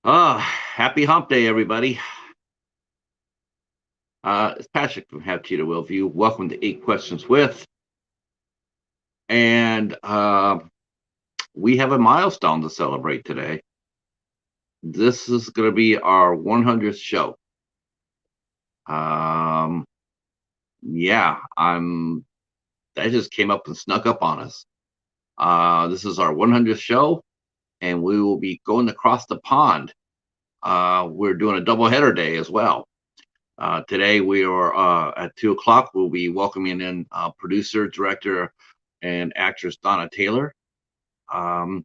Happy hump day, everybody. It's Patrick from Have Cheetah Will View. Welcome to 8 Questions With. And we have a milestone to celebrate today. This is going to be our 100th show. Yeah, that just came up and snuck up on us. This is our 100th show, and we will be going across the pond. We're doing a doubleheader day as well. Today we are at 2 o'clock. We'll be welcoming in producer, director, and actress Donna Taylor. And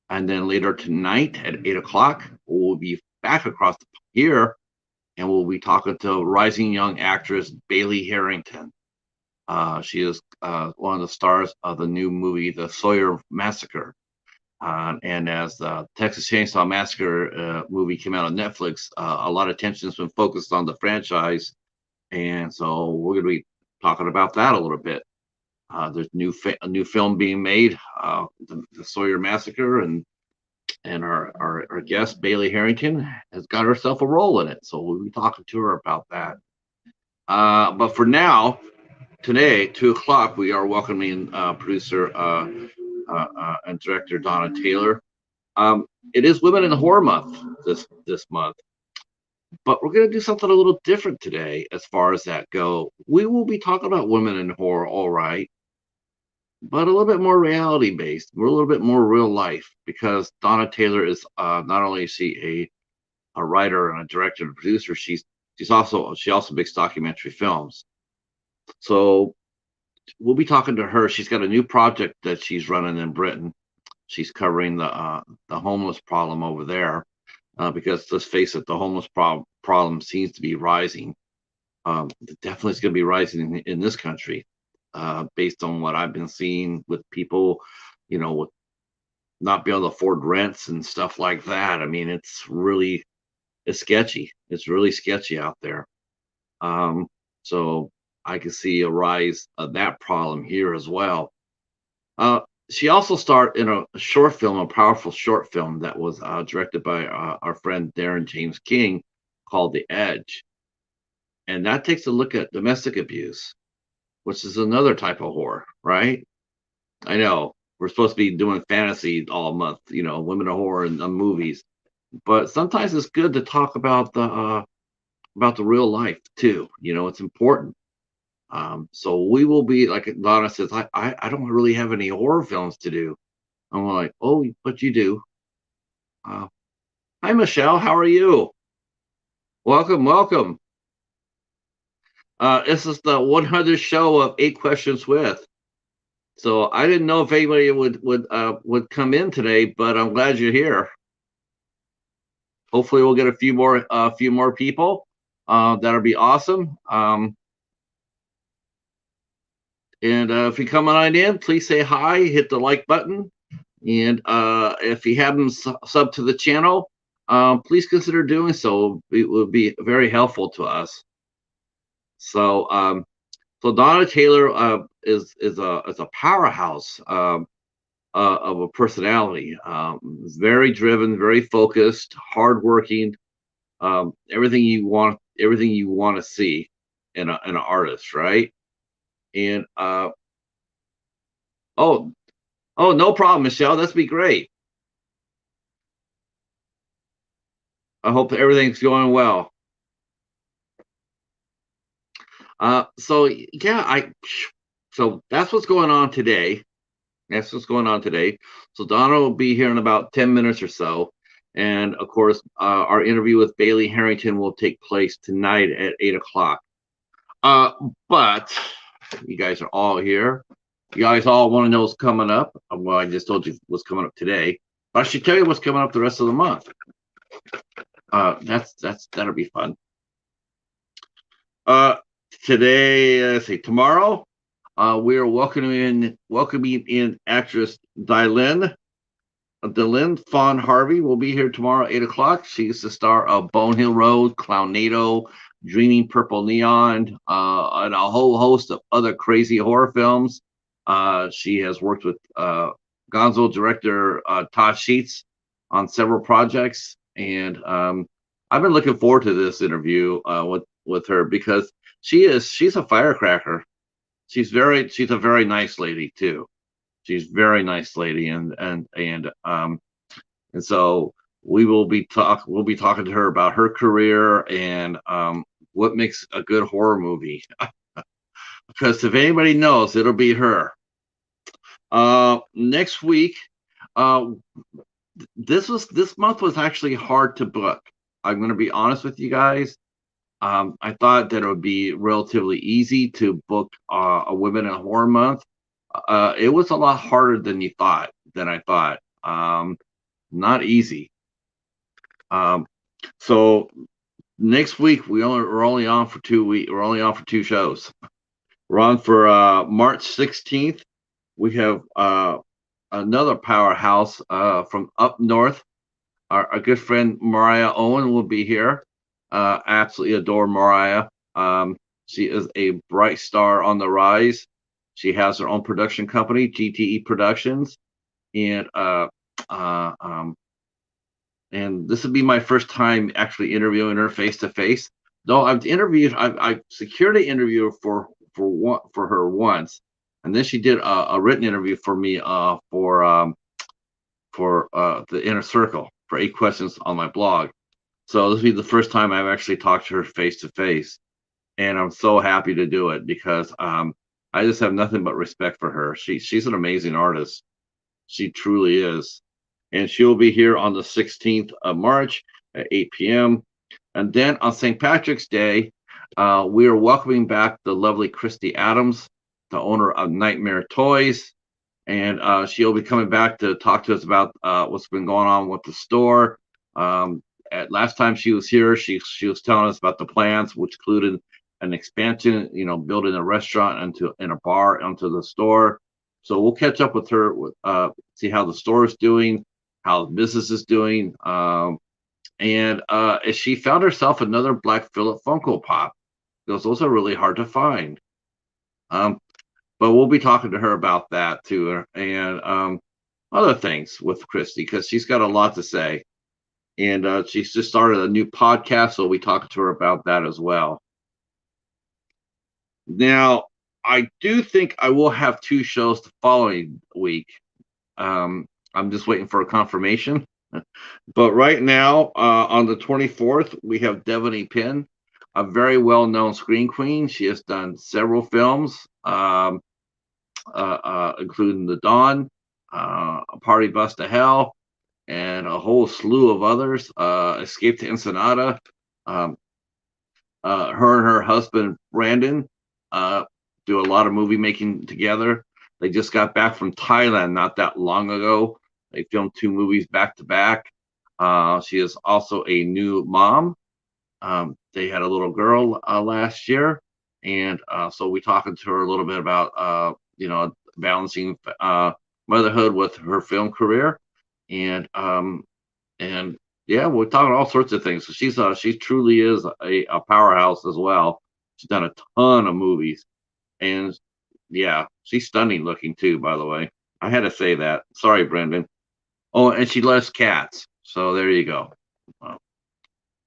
then later tonight at 8 o'clock, we'll be back across here, and we'll be talking to rising young actress Bailey Harrington. She is one of the stars of the new movie, The Sawyer Massacre. And as the Texas Chainsaw Massacre movie came out on Netflix, a lot of attention has been focused on the franchise, and so we're going to be talking about that a little bit. There's a new film being made, the Sawyer Massacre, and our guest Bailey Harrington has got herself a role in it, so we'll be talking to her about that. But for now, today, 2 o'clock, we are welcoming producer and director Donna Taylor. It is Women in Horror Month this month, but we're going to do something a little different today as far as that go. We will be talking about women in horror, all right, but a little bit more reality based. We're a little bit more real life, because Donna Taylor is not only is she a writer and a director and a producer, she also makes documentary films. So we'll be talking to her. She's got a new project that she's running in Britain. She's covering the homeless problem over there, because let's face it, the homeless problem seems to be rising. Definitely it's going to be rising in this country, based on what I've been seeing with people, with not being able to afford rents and stuff like that. I mean, it's sketchy. It's really sketchy out there. So I can see a rise of that problem here as well. She also starred in a powerful short film that was directed by our friend Darren James King, called The Edge. And that takes a look at domestic abuse, which is another type of horror, right? I know we're supposed to be doing fantasy all month, women of horror and movies, but sometimes it's good to talk about the real life too. It's important. So we will be, like Donna says, I don't really have any horror films to do. I'm like, oh, but you do. Hi, Michelle. How are you? Welcome. This is the 100th show of 8 Questions With. So I didn't know if anybody would come in today, but I'm glad you're here. Hopefully we'll get a few more people. That'll be awesome. And if you come on in, please say hi, hit the like button. And if you haven't subbed to the channel, please consider doing so. It would be very helpful to us. So Donna Taylor is a powerhouse of a personality. Very driven, very focused, hardworking. Everything you want to see in an artist, right? And oh, no problem, Michelle. That'd be great. I hope everything's going well. So yeah, so that's what's going on today. So Donna will be here in about 10 minutes or so. And of course, our interview with Bailey Harrington will take place tonight at 8 o'clock. But you guys are all here. You guys all want to know what's coming up. Well, I just told you what's coming up today, but I should tell you what's coming up the rest of the month. That'll be fun. Today, tomorrow, we are welcoming in actress Dylan Fawn Harvey. Will be here tomorrow, 8 o'clock. She's the star of Bone Hill Road, Clownado, Dreaming Purple Neon, and a whole host of other crazy horror films. She has worked with Gonzo director Todd Sheets on several projects, and I've been looking forward to this interview with her because she's a firecracker. She's a very nice lady too. She's a very nice lady, and so we'll be talking to her about her career and what makes a good horror movie. Because if anybody knows, it'll be her. Next week, uh, this month was actually hard to book. I'm going to be honest with you guys. I thought that it would be relatively easy to book a Women in Horror Month. It was a lot harder than I thought. Not easy. Um, so next week we're only on for 2 weeks. We're only on for 2 shows. We're on for March 16th. We have another powerhouse from up north. Our good friend Mariah Owen will be here. Absolutely adore Mariah. She is a bright star on the rise. She has her own production company, GTE Productions, and uh, um, and this would be my first time actually interviewing her face to face. Though I've secured an interview for her once, and then she did a written interview for me for the Inner Circle for 8 questions on my blog. So this will be the first time I've actually talked to her face to face, and I'm so happy to do it because I just have nothing but respect for her. She's an amazing artist. She truly is. And she'll be here on the 16th of March at 8 p.m. And then on St. Patrick's Day, we are welcoming back the lovely Christy Adams, the owner of Nightmare Toys. And she'll be coming back to talk to us about what's been going on with the store. Last time she was here, she was telling us about the plans, which included an expansion, building a restaurant and a bar onto the store. So we'll catch up with her, see how the store is doing, how the business is doing, and she found herself another Black Phillip Funko Pop, because those are really hard to find. But we'll be talking to her about that too, and other things with Christy, because she's got a lot to say. And she's just started a new podcast, so we'll be talking to her about that as well. Now, I do think I will have 2 shows the following week. I'm just waiting for a confirmation. But right now, on the 24th, we have Devaney Pinn, a very well-known screen queen. She has done several films, including The Dawn, A Party Bus to Hell, and a whole slew of others. Escape to Ensenada. Her and her husband, Brandon, do a lot of movie making together. They just got back from Thailand not that long ago. They filmed 2 movies back to back. She is also a new mom. They had a little girl last year, and so we talking to her a little bit about balancing motherhood with her film career, and yeah, we're talking all sorts of things. So she truly is a powerhouse as well. She's done a ton of movies, and yeah, she's stunning looking too, by the way. I had to say that. Sorry, Brendan. Oh, and she loves cats. So there you go.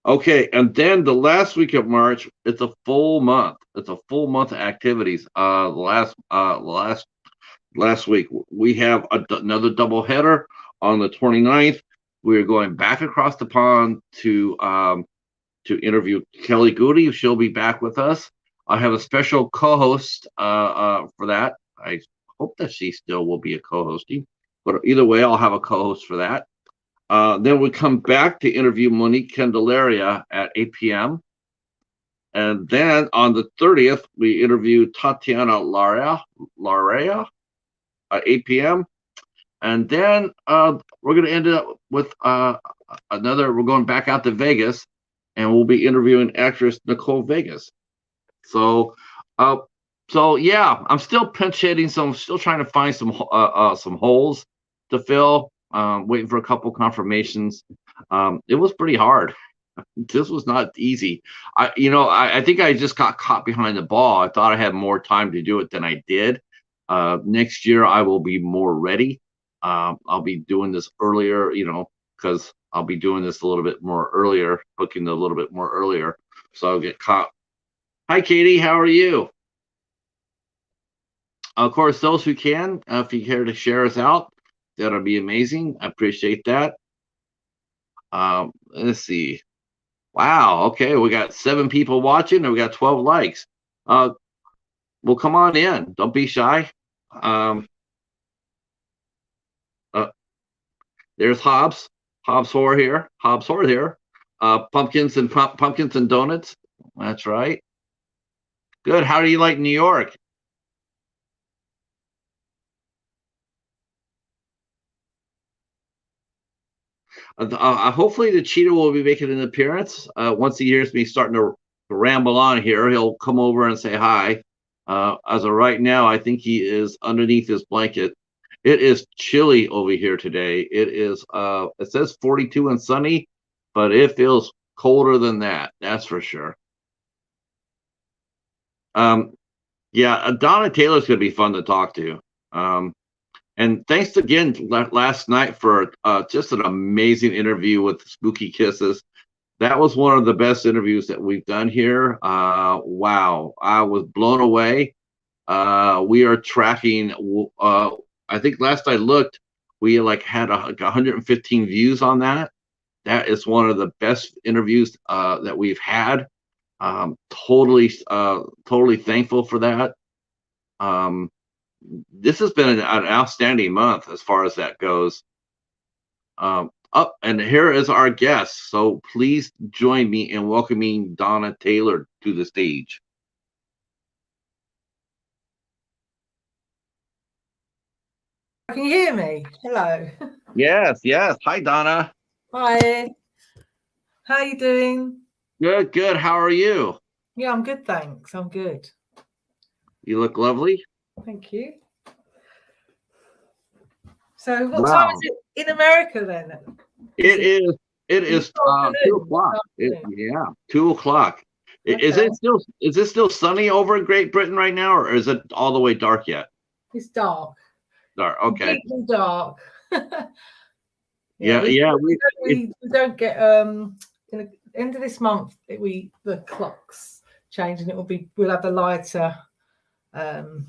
Okay, and then the last week of March, it's a full month. It's a full month of activities. Last week we have another double header on the 29th. We're going back across the pond to interview Kelly Goody. She'll be back with us. I have a special co-host for that. I hope that she still will be a co-hosting, but either way, I'll have a co-host for that. Then we come back to interview Monique Candelaria at 8 p.m. And then on the 30th, we interview Tatiana Larea at 8 p.m. And then we're going to end up with we're going back out to Vegas, and we'll be interviewing actress Nicole Vegas. So yeah, I'm still pinch hitting, so I'm still trying to find some holes to fill. Waiting for a couple confirmations. It was pretty hard. This was not easy. I think I just got caught behind the ball. I thought I had more time to do it than I did. Next year I will be more ready. I'll be doing this earlier, because I'll be doing this a little bit more earlier, booking a little bit more earlier, so I'll get caught. Hi, Katie. How are you? Of course, those who can, if you care to share us out, that'll be amazing. I appreciate that. Let's see. Wow. Okay, we got 7 people watching, and we got 12 likes. Well, come on in. Don't be shy. Um, uh, there's Hobbs. Hobbs Whore here. Hobbs Whore here. Pumpkins and donuts. That's right. Good. How do you like New York? Hopefully the Cheetah will be making an appearance. Once he hears me starting to ramble on here, he'll come over and say hi. As of right now, I think he is underneath his blanket. It is chilly over here today. It is. It says 42 and sunny, but it feels colder than that. That's for sure. Yeah, Donna Taylor's gonna be fun to talk to. And thanks again last night for just an amazing interview with Spooky Kisses. That was one of the best interviews that we've done here. Wow, I was blown away. We are tracking. I think last I looked, we had 115 views on that. That is one of the best interviews that we've had. Totally thankful for that. This has been an outstanding month as far as that goes. And here is our guest. So please join me in welcoming Donna Taylor to the stage. Can you hear me? Hello. Yes. Hi, Donna. Hi. How are you doing? Good. How are you? Yeah, I'm good, thanks. I'm good. You look lovely. Thank you. So what time is it in America then? It is 2 o'clock. Yeah, 2 o'clock. Okay. Is it still sunny over in Great Britain right now, or is it all the way dark yet? It's dark. Dark. Okay. Completely dark. Yeah. We don't get in the end of this month. The clocks change, and we'll have the lighter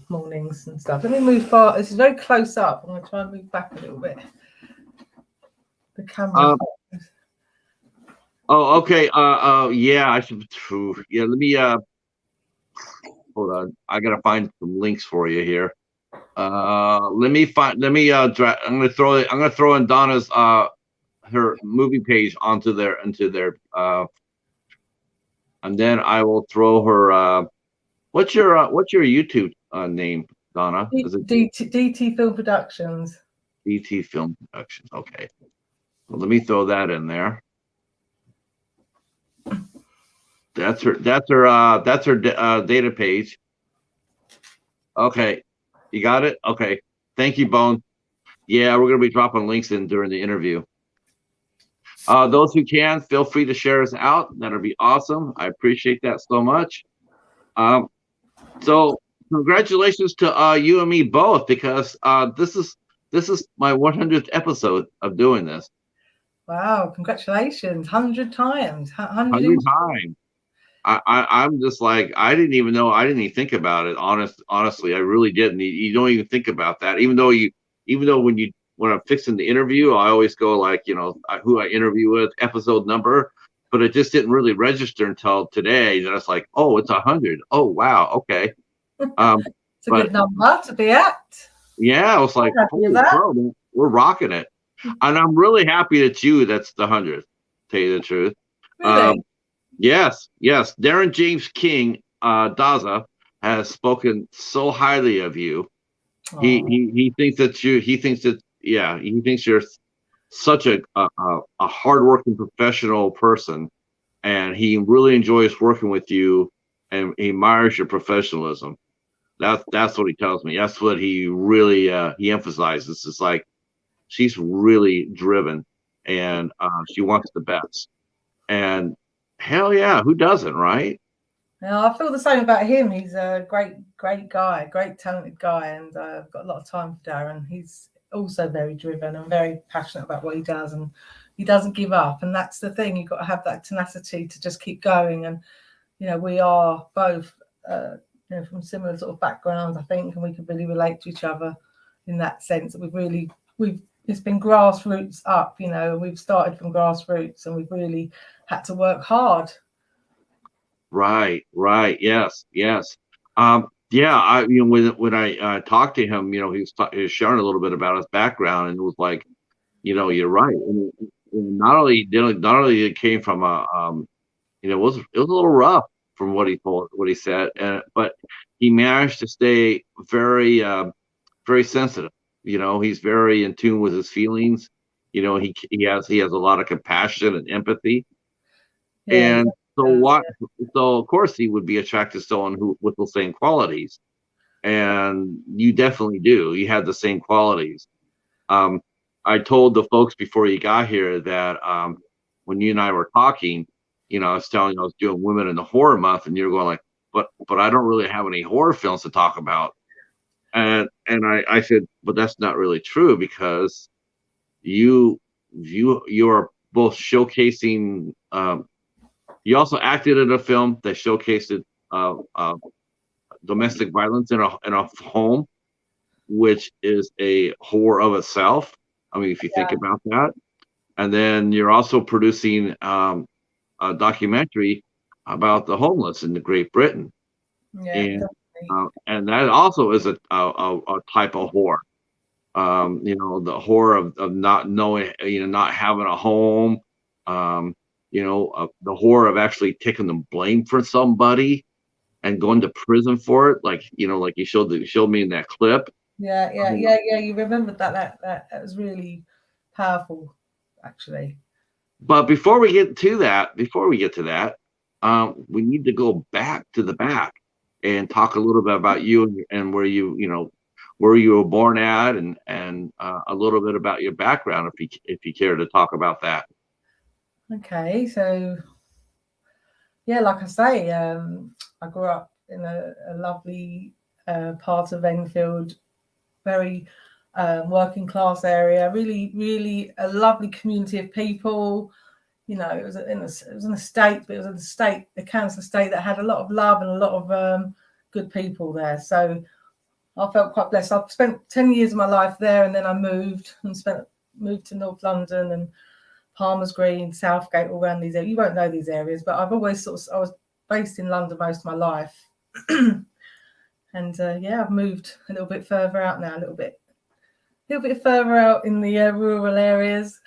mornings and stuff. Let me move far. This is very close up. I'm going to try and move back a little bit. The camera. Oh, okay. Yeah, I should. Yeah, let me. Hold on. I gotta find some links for you here. Let me find. Let me. I'm gonna throw in Donna's her movie page into their. And then I will throw her. What's your YouTube name, Donna? Is it DT Film Productions? DT Film Productions. Okay. Well, let me throw that in there. That's her data page. Okay. You got it? Okay. Thank you, Bone. Yeah, we're gonna be dropping links in during the interview. Those who can, feel free to share us out. That'll be awesome. I appreciate that so much. So congratulations to you and me both, because this is my 100th episode of doing this. Wow, congratulations. 100 times. 100 times. I'm just like, I didn't even think about it. Honestly, I really didn't. You don't even think about that. Even though when I'm fixing the interview, I always go like, who I interview with, episode number, but it just didn't really register until today. That it's like, oh, it's 100. Oh, wow. Okay. It's a good number to be at. Yeah. I was like, holy crow, we're rocking it. And I'm really happy that's the 100th, tell you the truth. Really? Yes. Darren James King, Daza, has spoken so highly of you. He thinks you're such a hardworking professional person, and he really enjoys working with you, and he admires your professionalism. That's what he tells me. That's what he really he emphasizes. It's like, she's really driven, and she wants the best. And hell yeah, who doesn't, right? Yeah, I feel the same about him. He's a great guy, great talented guy, and I've got a lot of time for Darren. He's also very driven and very passionate about what he does, and he doesn't give up. And that's the thing, you've got to have that tenacity to just keep going. And we are both from similar sort of backgrounds, I think, and we can really relate to each other in that sense. That it's been grassroots up, we've started from grassroots, and we've really had to work hard. Right. Yes. Yeah. When I talked to him, he was sharing a little bit about his background, and it was like, you're right. And not only it came from it was a little rough from what he said, but he managed to stay very, very sensitive. He's very in tune with his feelings. He has a lot of compassion and empathy. Yeah, And so of course he would be attracted to someone who with the same qualities. And you definitely do. You have the same qualities. I told the folks before you got here that when you and I were talking, I was telling you I was doing Women in the Horror Month, and you're going like, but I don't really have any horror films to talk about. And I said, but that's not really true, because you are both showcasing. You also acted in a film that showcased domestic violence in a home, which is a horror of itself. I mean, if you think about that. And then you're also producing a documentary about the homeless in Great Britain. Yeah, and that also is a type of horror. The horror of not knowing, not having a home. The horror of actually taking the blame for somebody and going to prison for it, like you showed me in that clip. Yeah. You remembered that was really powerful, actually. But before we get to that, we need to go back to the back and talk a little bit about you and where where you were born at, and a little bit about your background, if you care to talk about that. Okay, so yeah, like I say, I grew up in a lovely part of Enfield, very working class area, really, really a lovely community of people. It was an estate, but it was a council estate that had a lot of love and a lot of good people there. So I felt quite blessed. I've spent 10 years of my life there, and then I moved to North London and Palmer's Green, Southgate, all around these areas. You won't know these areas, but I've always I was based in London most of my life. And I've moved a little bit further out now, a little bit further out in the rural areas.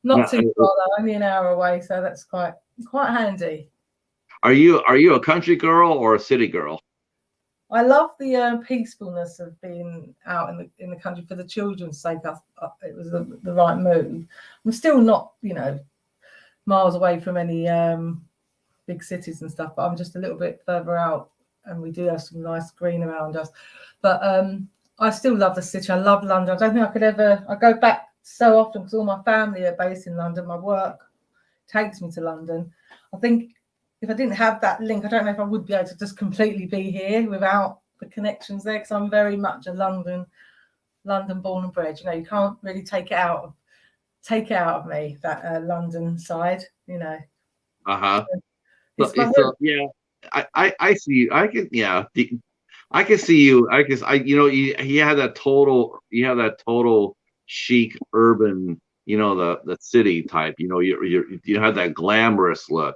Not too far though, only an hour away, so that's quite handy. Are you a country girl or a city girl? I love the peacefulness of being out in the country for the children's sake. It was the right move. I'm still not, miles away from any big cities and stuff, but I'm just a little bit further out, and we do have some nice green around us. But I still love the city. I love London. I don't think I could ever. I go back so often because all my family are based in London. My work takes me to London. I think if I didn't have that link, I don't know if I would be able to just completely be here without the connections there, because I'm very much a London born and bred. You can't really take it out of me, that London side. Yeah, I see you. I can see you. You have that total chic urban, the city type. You have that glamorous look.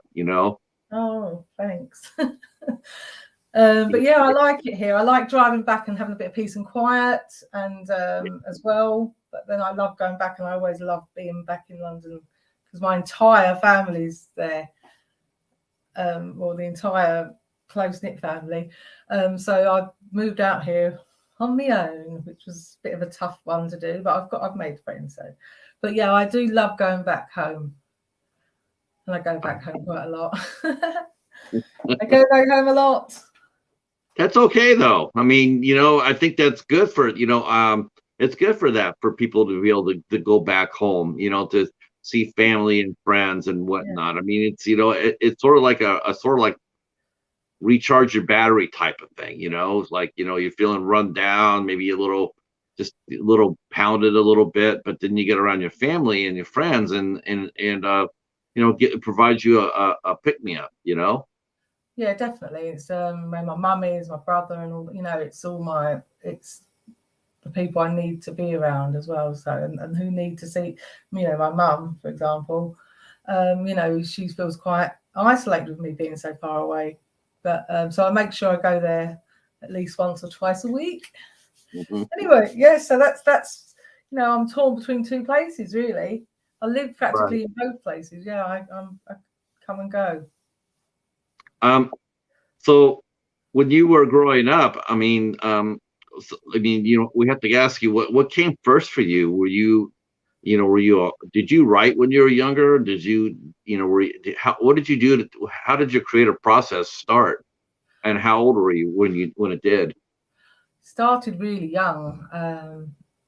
Oh, thanks. But yeah, I like it here. I like driving back and having a bit of peace and quiet, and as well. But then I love going back, and I always love being back in London because my entire family's there. The entire close-knit family. So I moved out here on my own, which was a bit of a tough one to do, but I've made friends. But yeah, I do love going back home. And I go back home quite a lot. I go back home a lot. That's okay though. I mean, I think that's good for, it's good for people to be able to go back home, to see family and friends and whatnot. Yeah. I mean, it's, it's sort of like recharge your battery type of thing, It's like, you're feeling run down, maybe a little just a little pounded a little bit, but then you get around your family and your friends, and provides you a pick me up, Yeah, definitely. It's where my mum is, my brother, and all. It's the people I need to be around as well. So and who need to see, my mum, for example. She feels quite isolated with me being so far away. But so I make sure I go there at least once or twice a week. Mm-hmm. Anyway, yeah. So that's I'm torn between two places really. I live practically in both places. Yeah, I come and go. So when you were growing up, we have to ask you what came first for you. Did you write when you were younger? Did you, what did you do how did your creative process start? And how old were you when it did? Started really young.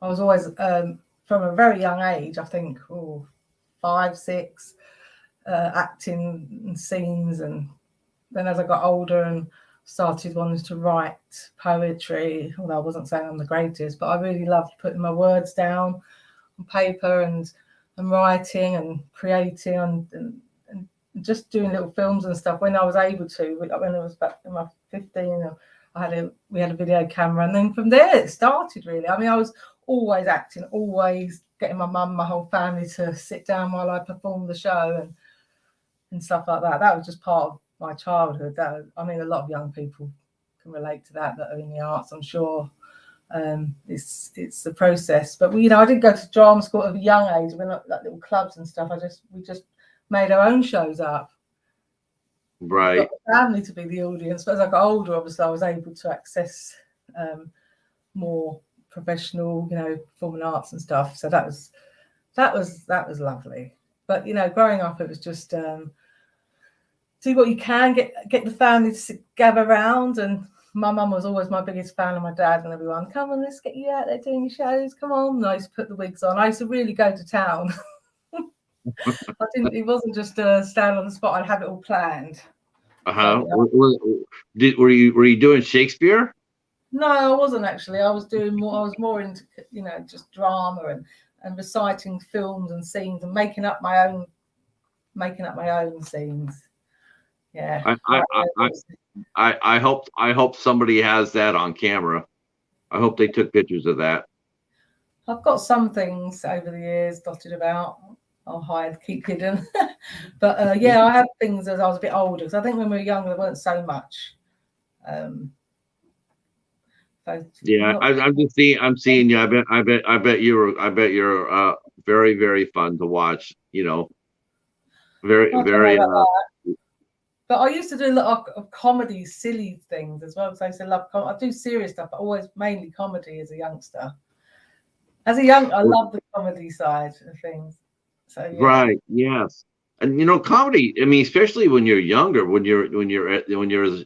I was always from a very young age, I think 5, 6, acting scenes, and then as I got older and started wanting to write poetry, although I wasn't saying I'm the greatest, but I really loved putting my words down on paper and writing and creating and just doing little films and stuff when I was able to. When I was back in my 15, we had a video camera, and then from there it started really. I mean, I was always acting, always getting my mum, my whole family to sit down while I performed the show and stuff like that. That was just part of my childhood. A lot of young people can relate to that are in the arts, I'm sure. It's the process, but I didn't go to drama school at a young age. We're not like little clubs and stuff. We just made our own shows up. Right. Got the family to be the audience, but as I got older, obviously I was able to access more professional, performing arts and stuff. So that was lovely. But growing up, it was just see what you can get the family to gather around. And my mum was always my biggest fan, of my dad and everyone. Come on, let's get you out there doing your shows. Come on. And I used to put the wigs on. I used to really go to town. It wasn't just stand on the spot. I'd have it all planned. Uh-huh. Were you doing Shakespeare? No, I wasn't actually. I was more into just drama and reciting films and scenes and making up my own scenes. Yeah. I hope somebody has that on camera. I hope they took pictures of that. I've got some things over the years dotted about. I'll keep hidden. But I have things as I was a bit older, because I think when we were younger there weren't so much. I'm seeing you. I bet you're very, very fun to watch. Very, very. But I used to do a lot of comedy, silly things as well. Because I used to love. I do serious stuff, but always mainly comedy as a youngster. I love the comedy side of things. So yeah. Right. Yes. And comedy. I mean, especially when you're younger, when you're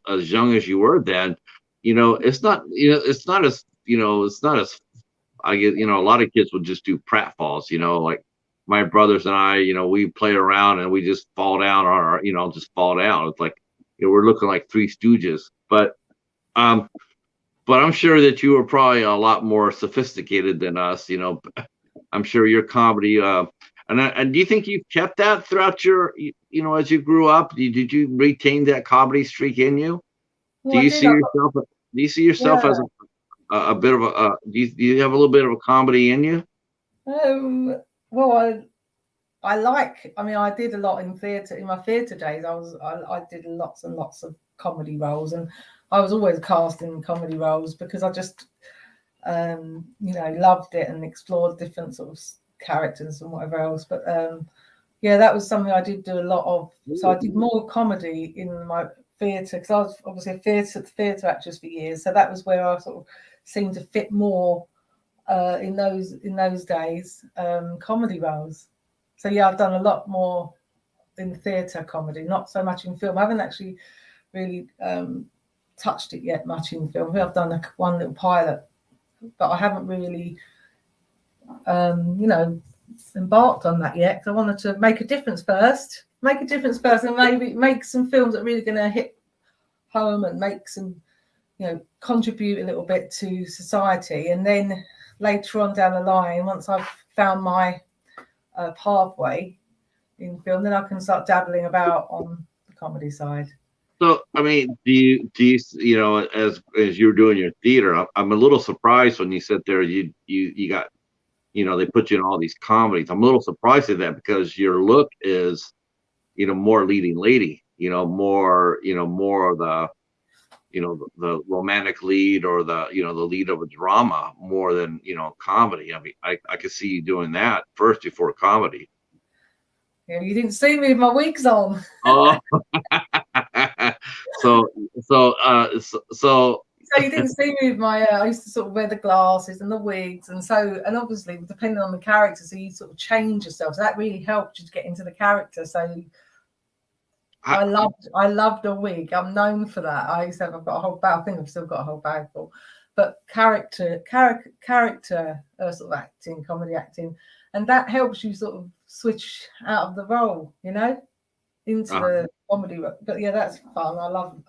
as young as you were then, it's not as I get. A lot of kids will just do pratfalls. Like my brothers and I, we play around and we just fall down or just fall down. It's like we're looking like Three Stooges. But I'm sure that you were probably a lot more sophisticated than us. I'm sure your comedy. And do you think you've kept that throughout your, as you grew up? Did you retain that comedy streak in you? Well, Do you see yourself as a bit of a? Do you have a little bit of a comedy in you? Well, I did a lot in theatre. In my theatre days, I did lots and lots of comedy roles, and I was always cast in comedy roles because I just loved it and explored different sort of characters and whatever else. But that was something I did do a lot of. So I did more comedy in my theatre, because I was obviously a theatre actress for years. So that was where I sort of seemed to fit more in those days, comedy roles. So I've done a lot more in theatre comedy, not so much in film. I haven't actually really touched it yet much in film. I've done one little pilot, but I haven't really embarked on that yet, because I wanted to make a difference first, and maybe make some films that are really going to hit home and make some contribute a little bit to society, and then later on down the line, once I've found my pathway in film, then I can start dabbling about on the comedy side. So, I mean, do you know, as you're doing your theater, I'm a little surprised when you sit there, you got, you know, they put you in all these comedies. I'm a little surprised at that because your look is, you know, more leading lady, you know, more of the, you know, the romantic lead or the, you know, the lead of a drama more than, you know, comedy. I mean, I could see you doing that first before comedy. Yeah, you didn't see me with my wigs on. Oh, so So you didn't see me with my. I used to sort of wear the glasses and the wigs, and obviously depending on the character, so you sort of change yourself. So that really helped you to get into the character. So I loved a wig. I'm known for that. I've got a whole bag. I think I've still got a whole bag full. But character sort of acting, comedy acting, and that helps you sort of switch out of the role, you know, into the comedy. But yeah, that's fun. I love.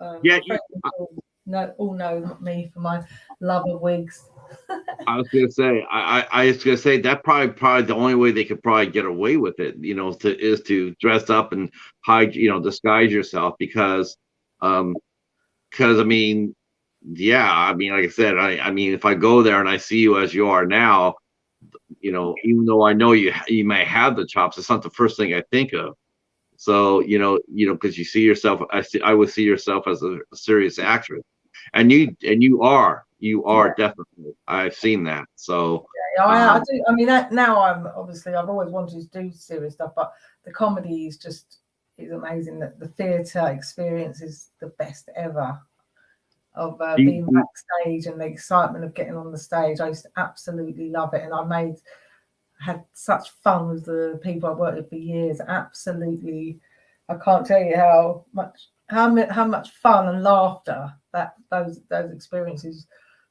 All know me for my love of wigs. I was gonna say, I was gonna say that probably the only way they could probably get away with it, you know, is to dress up and hide, you know, disguise yourself because I mean, yeah, I mean, like I said, I mean, if I go there and I see you as you are now, you know, even though I know you may have the chops, it's not the first thing I think of. So, you know, because you see yourself, I would see yourself as a serious actress, and you are definitely. I've seen that. So yeah, I do. I mean, now I've always wanted to do serious stuff, but the comedy is amazing. That the theatre experience is the best ever. Of being backstage and the excitement of getting on the stage, I used to absolutely love it, and I had such fun with the people I worked with for years. Absolutely, I can't tell you how much fun and laughter that those experiences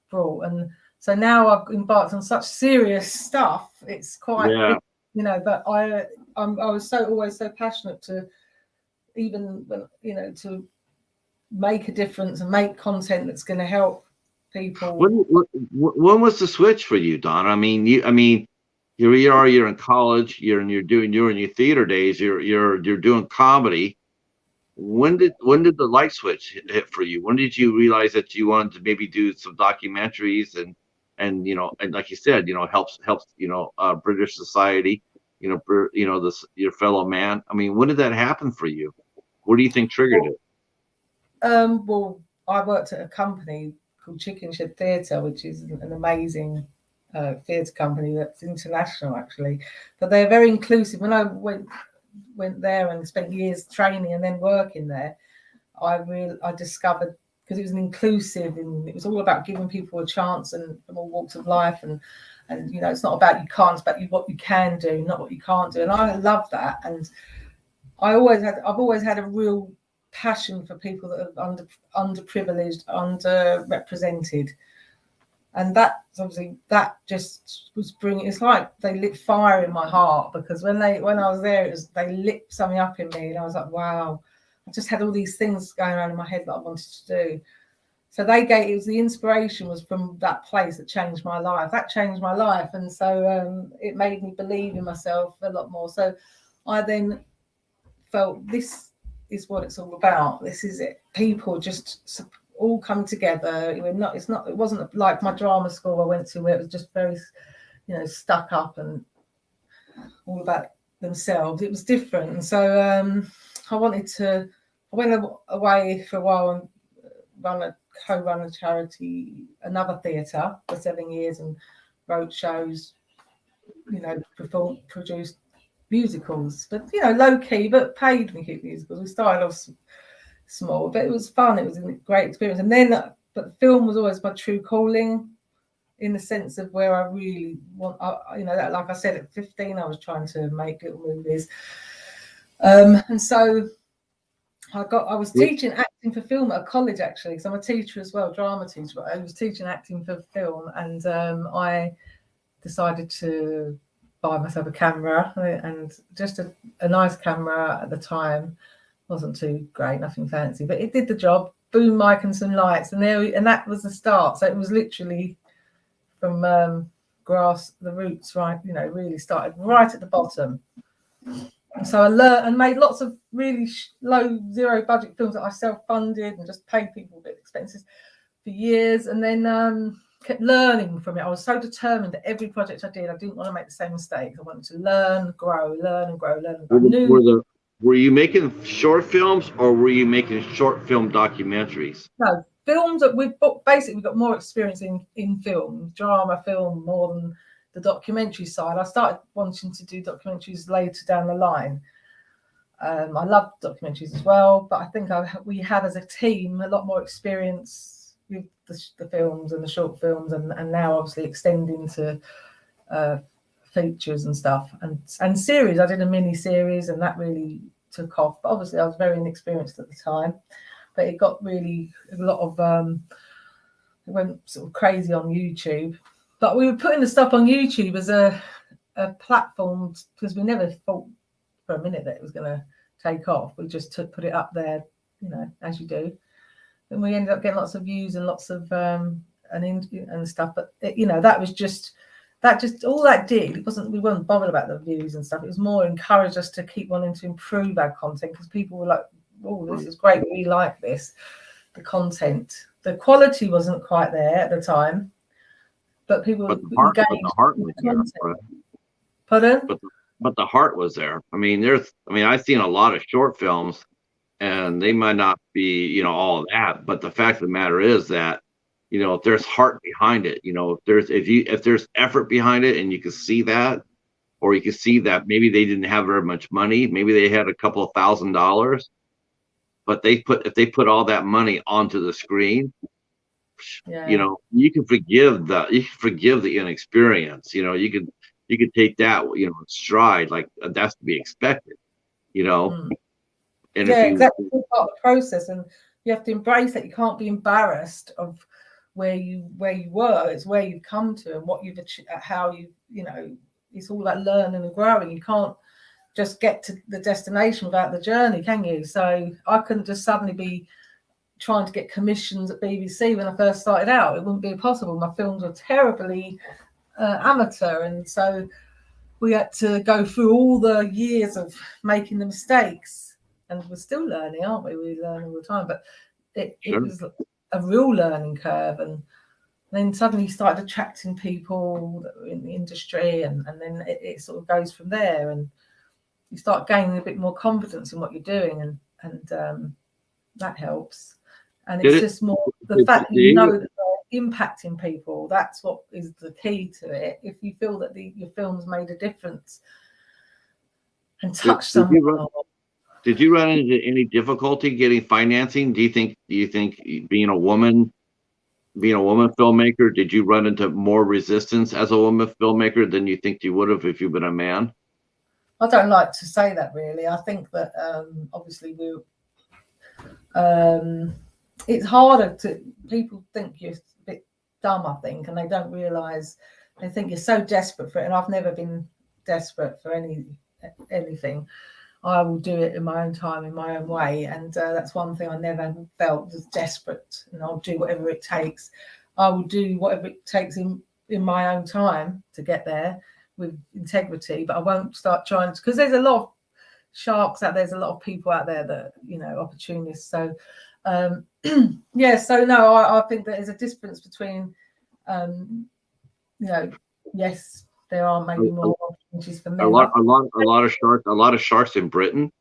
brought. And so now I've embarked on such serious stuff. It's quite, you know. But I was always so passionate to even, you know, to make a difference and make content that's going to help people. When was the switch for you, Don? I mean, you're in college, you're in your theater days, you're doing comedy. When did the light switch hit for you? When did you realize that you wanted to maybe do some documentaries and you know, and like you said, you know, helps you know, British society, you know, your fellow man. I mean, when did that happen for you? What do you think triggered it? Well, I worked at a company called Chicken Shed Theatre, which is an amazing theatre company that's international, actually. But they're very inclusive. When I went there and spent years training and then working there, I discovered, because it was an inclusive, and it was all about giving people a chance and from all walks of life, and you know, it's not about you can't, it's about what you can do, not what you can't do. And I love that. And I've always had a real passion for people that are underprivileged, underrepresented, and that just was bringing. It's like they lit fire in my heart, because when I was there, they lit something up in me, and I was like, wow, I just had all these things going around in my head that I wanted to do. So the inspiration was from that place that changed my life. That changed my life, and so it made me believe in myself a lot more. So I then felt, this is what it's all about. This is it. People just all come together. It wasn't like my drama school I went to, where it was just very, you know, stuck up and all about themselves. It was different. And so I went away for a while and co-run a charity, another theatre, for 7 years, and wrote shows, you know, produced musicals, but you know, low key, but paid musicals. We started off small, but it was fun. It was a great experience. And then, but film was always my true calling, in the sense of where I really want. You know, that, like I said, at 15, I was trying to make little movies, and so I was teaching acting for film at a college, actually, because I'm a teacher as well, drama teacher. But I was teaching acting for film, and I decided to buy myself a camera, and just a nice camera at the time. Wasn't too great, nothing fancy, but it did the job. Boom mic and some lights, and that was the start. So it was literally from the roots, right, really started right at the bottom. And so I learned and made lots of really low, zero budget films that I self-funded and just paid people a bit of expenses for years, and then kept learning from it. I was so determined that every project I did, I didn't want to make the same mistakes. I wanted to learn, grow, learn and grow, learn and grow. Were you making short films or were you making short film documentaries? No, films that we've got more experience in film, drama film, more than the documentary side. I started wanting to do documentaries later down the line. I love documentaries as well, but I think we had as a team a lot more experience with the films and the short films, and now obviously extending to features and stuff and series. I did a mini series and that really took off, but obviously I was very inexperienced at the time, but it got really a lot of it went sort of crazy on YouTube. But we were putting the stuff on YouTube as a platform because we never thought for a minute that it was going to take off. We just put it up there, as you do, and we ended up getting lots of views and lots of and stuff. But that was just all that did. We weren't bothered about the views and stuff. It was more encouraged us to keep wanting to improve our content because people were like, "Oh, this is great. We like this." The content, the quality wasn't quite there at the time, but people. But the heart was there. Pardon? But the heart was there. I've seen a lot of short films, and they might not be, all of that. But the fact of the matter is that, if there's heart behind it, if there's effort behind it, and you can see that, or you can see that maybe they didn't have very much money, maybe they had a couple of $1,000, but if they put all that money onto the screen, you can forgive the inexperience. You could take that, stride, like that's to be expected, And exactly, it's part of the process, and you have to embrace that. You can't be embarrassed of where you were. It's where you've come to and what you've achieved, how it's all about learning and growing. You can't just get to the destination without the journey, can you? So I couldn't just suddenly be trying to get commissions at BBC when I first started out. It wouldn't be possible. My films were terribly amateur, and so we had to go through all the years of making the mistakes, and we're still learning, aren't we? We learn all the time, but it was a real learning curve. And then suddenly you started attracting people that were in the industry, and then it sort of goes from there, and you start gaining a bit more confidence in what you're doing, and that helps. And it's just more the fact that that they're impacting people. That's what is the key to it. If you feel that your film's made a difference and touched someone. Did you run into any difficulty getting financing? Do you think being a woman filmmaker, did you run into more resistance as a woman filmmaker than you think you would have if you've been a man? I don't like to say that, really. I think that obviously it's harder to, people think you're a bit dumb, I think, and they don't realise, they think you're so desperate for it. And I've never been desperate for anything. I will do it in my own time, in my own way. And that's one thing I never felt was desperate. And I'll do whatever it takes. I will do whatever it takes in my own time to get there with integrity. But I won't start trying to, because there's a lot of sharks out there. There's a lot of people out there that, opportunists. So, so no, I think that there's a difference between, yes, there are maybe more opportunities for men. A lot of sharks in Britain,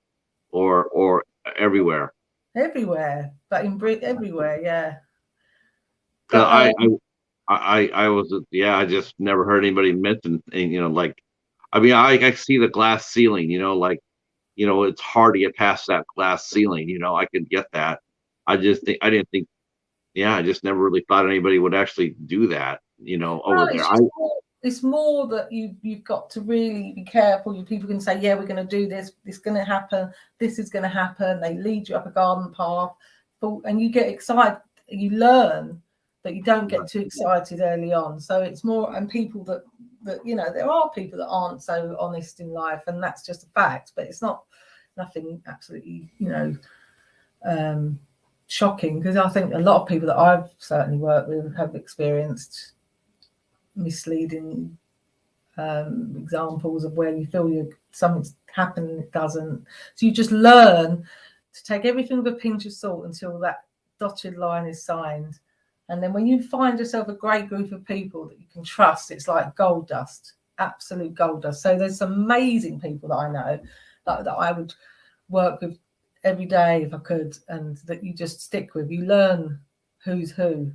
or everywhere. Everywhere, but in Britain, everywhere, yeah. But, I was, I just never heard anybody mention, I see the glass ceiling, it's hard to get past that glass ceiling. I could get that. I just never really thought anybody would actually do that, over there. It's more that you've got to really be careful. People can say, yeah, we're going to do this. This is going to happen. This is going to happen. They lead you up a garden path, and you get excited. You learn that you don't get too excited early on. So it's more, and people that there are people that aren't so honest in life, and that's just a fact. But it's nothing absolutely, shocking, because I think a lot of people that I've certainly worked with have experienced misleading examples of where you feel something's happened and it doesn't. So you just learn to take everything with a pinch of salt until that dotted line is signed. And then when you find yourself a great group of people that you can trust, it's like gold dust, absolute gold dust. So there's some amazing people that I know that I would work with every day if I could, and that you just stick with. You learn who's who.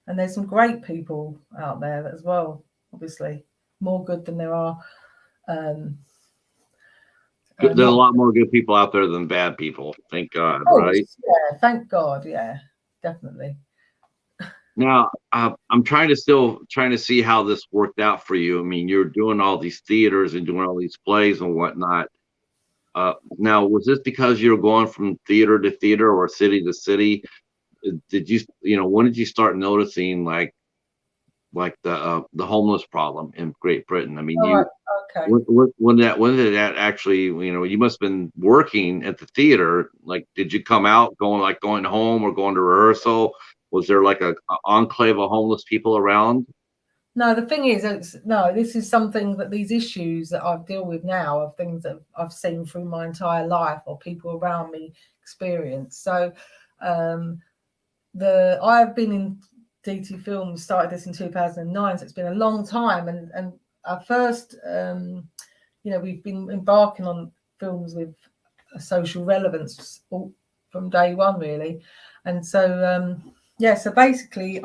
And there's some great people out there as well, obviously. More good than there are. There's a lot more good people out there than bad people. Thank God, right? Yeah, thank God. Yeah, definitely. Now, I'm trying to see how this worked out for you. I mean, you're doing all these theaters and doing all these plays and whatnot. Now, was this because you were going from theater to theater or city to city? Did you, when did you start noticing like the homeless problem in Great Britain? I mean, okay. When did that actually, you must have been working at the theater. Like, did you come out going home or going to rehearsal? Was there like a enclave of homeless people around? No, the thing is, this is something that these issues that I deal with now are things that I've seen through my entire life or people around me experience. So I've been in DT Films, started this in 2009, so it's been a long time. And our first, we've been embarking on films with a social relevance from day one, really. And so, so basically,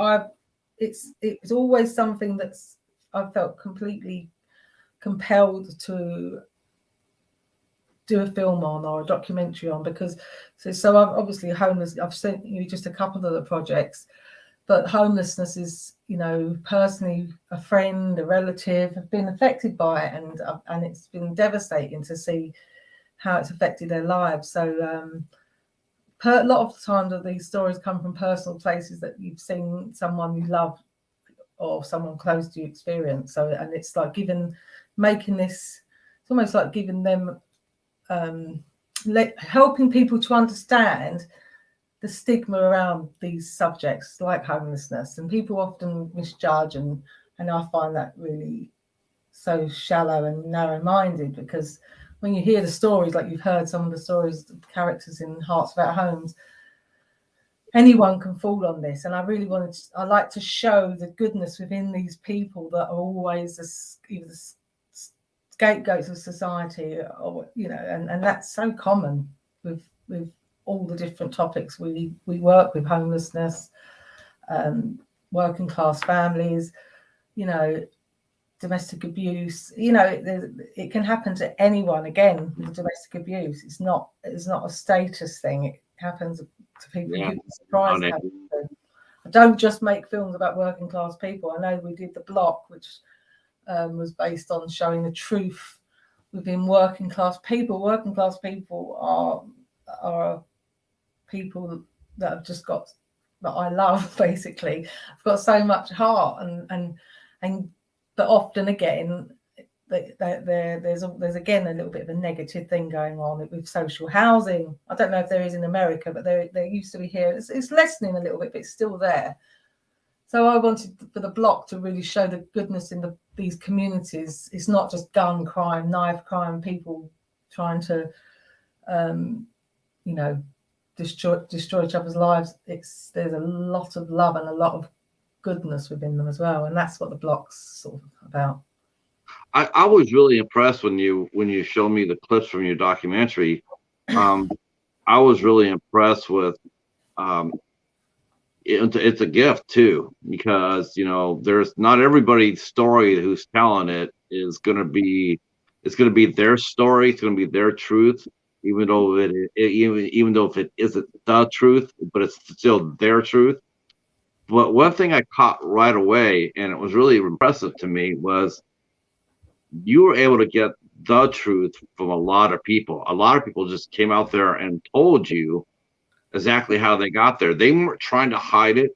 it's always something that's I felt completely compelled to do a film on or a documentary on, because so I've obviously homeless. I've sent you just a couple of the projects, but homelessness is, personally, a friend, a relative have been affected by it, and it's been devastating to see how it's affected their lives. So a lot of the times that these stories come from personal places that you've seen someone you love or someone close to you experience. So, and it's like it's almost like giving them, helping people to understand the stigma around these subjects like homelessness. And people often misjudge, and I find that really so shallow and narrow-minded, because when you hear the stories, like you've heard some of the stories of characters in Hearts Without Homes, anyone can fall on this. And I really I like to show the goodness within these people that are always either the scapegoats of society, or and that's so common with all the different topics we work with: homelessness, working class families, domestic abuse. It can happen to anyone. Again, with domestic abuse, it's not a status thing. It happens to people. Yeah. You'd be surprised. I don't just make films about working class people. I know we did The Block, which was based on showing the truth within working class people. Working class people are people that have just got, that I love, basically. I've got so much heart, and but often again, there's again a little bit of a negative thing going on with social housing. I don't know if there is in America, but there used to be here. It's lessening a little bit, but it's still there. So I wanted for The Block to really show the goodness in these communities. It's not just gun crime, knife crime, people trying to, destroy each other's lives. There's a lot of love and a lot of goodness within them as well, and that's what The Block's sort of about. I was really impressed when you showed me the clips from your documentary. I was really impressed with. It's a gift too, because there's not everybody's story who's telling it is going to be. It's going to be their story. It's going to be their truth, even though even though if it isn't the truth, but it's still their truth. But one thing I caught right away, and it was really impressive to me, was you were able to get the truth from a lot of people. A lot of people just came out there and told you exactly how they got there. They weren't trying to hide it.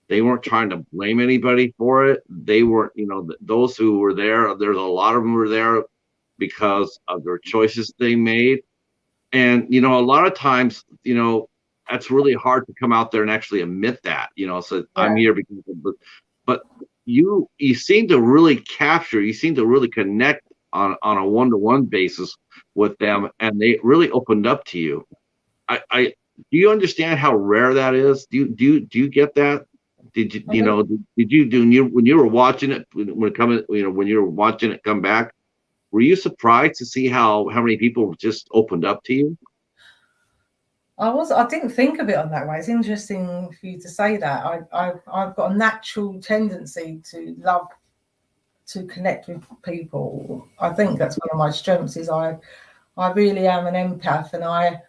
They weren't trying to blame anybody for it. They weren't, those who were there, there's a lot of them were there because of their choices they made. And, a lot of times, that's really hard to come out there and actually admit that, so yeah. I'm here because but you seem to really capture, you seem to really connect on a one-to-one basis with them, and they really opened up to you. I do you understand how rare that is? Do you get that? Did you, you know, did you do when you were watching it, when it coming, when you were watching it come back, were you surprised to see how many people just opened up to you? I didn't think of it on that way. It's interesting for you to say that. I've got a natural tendency to love to connect with people. I think that's one of my strengths. Is I really am an empath, and I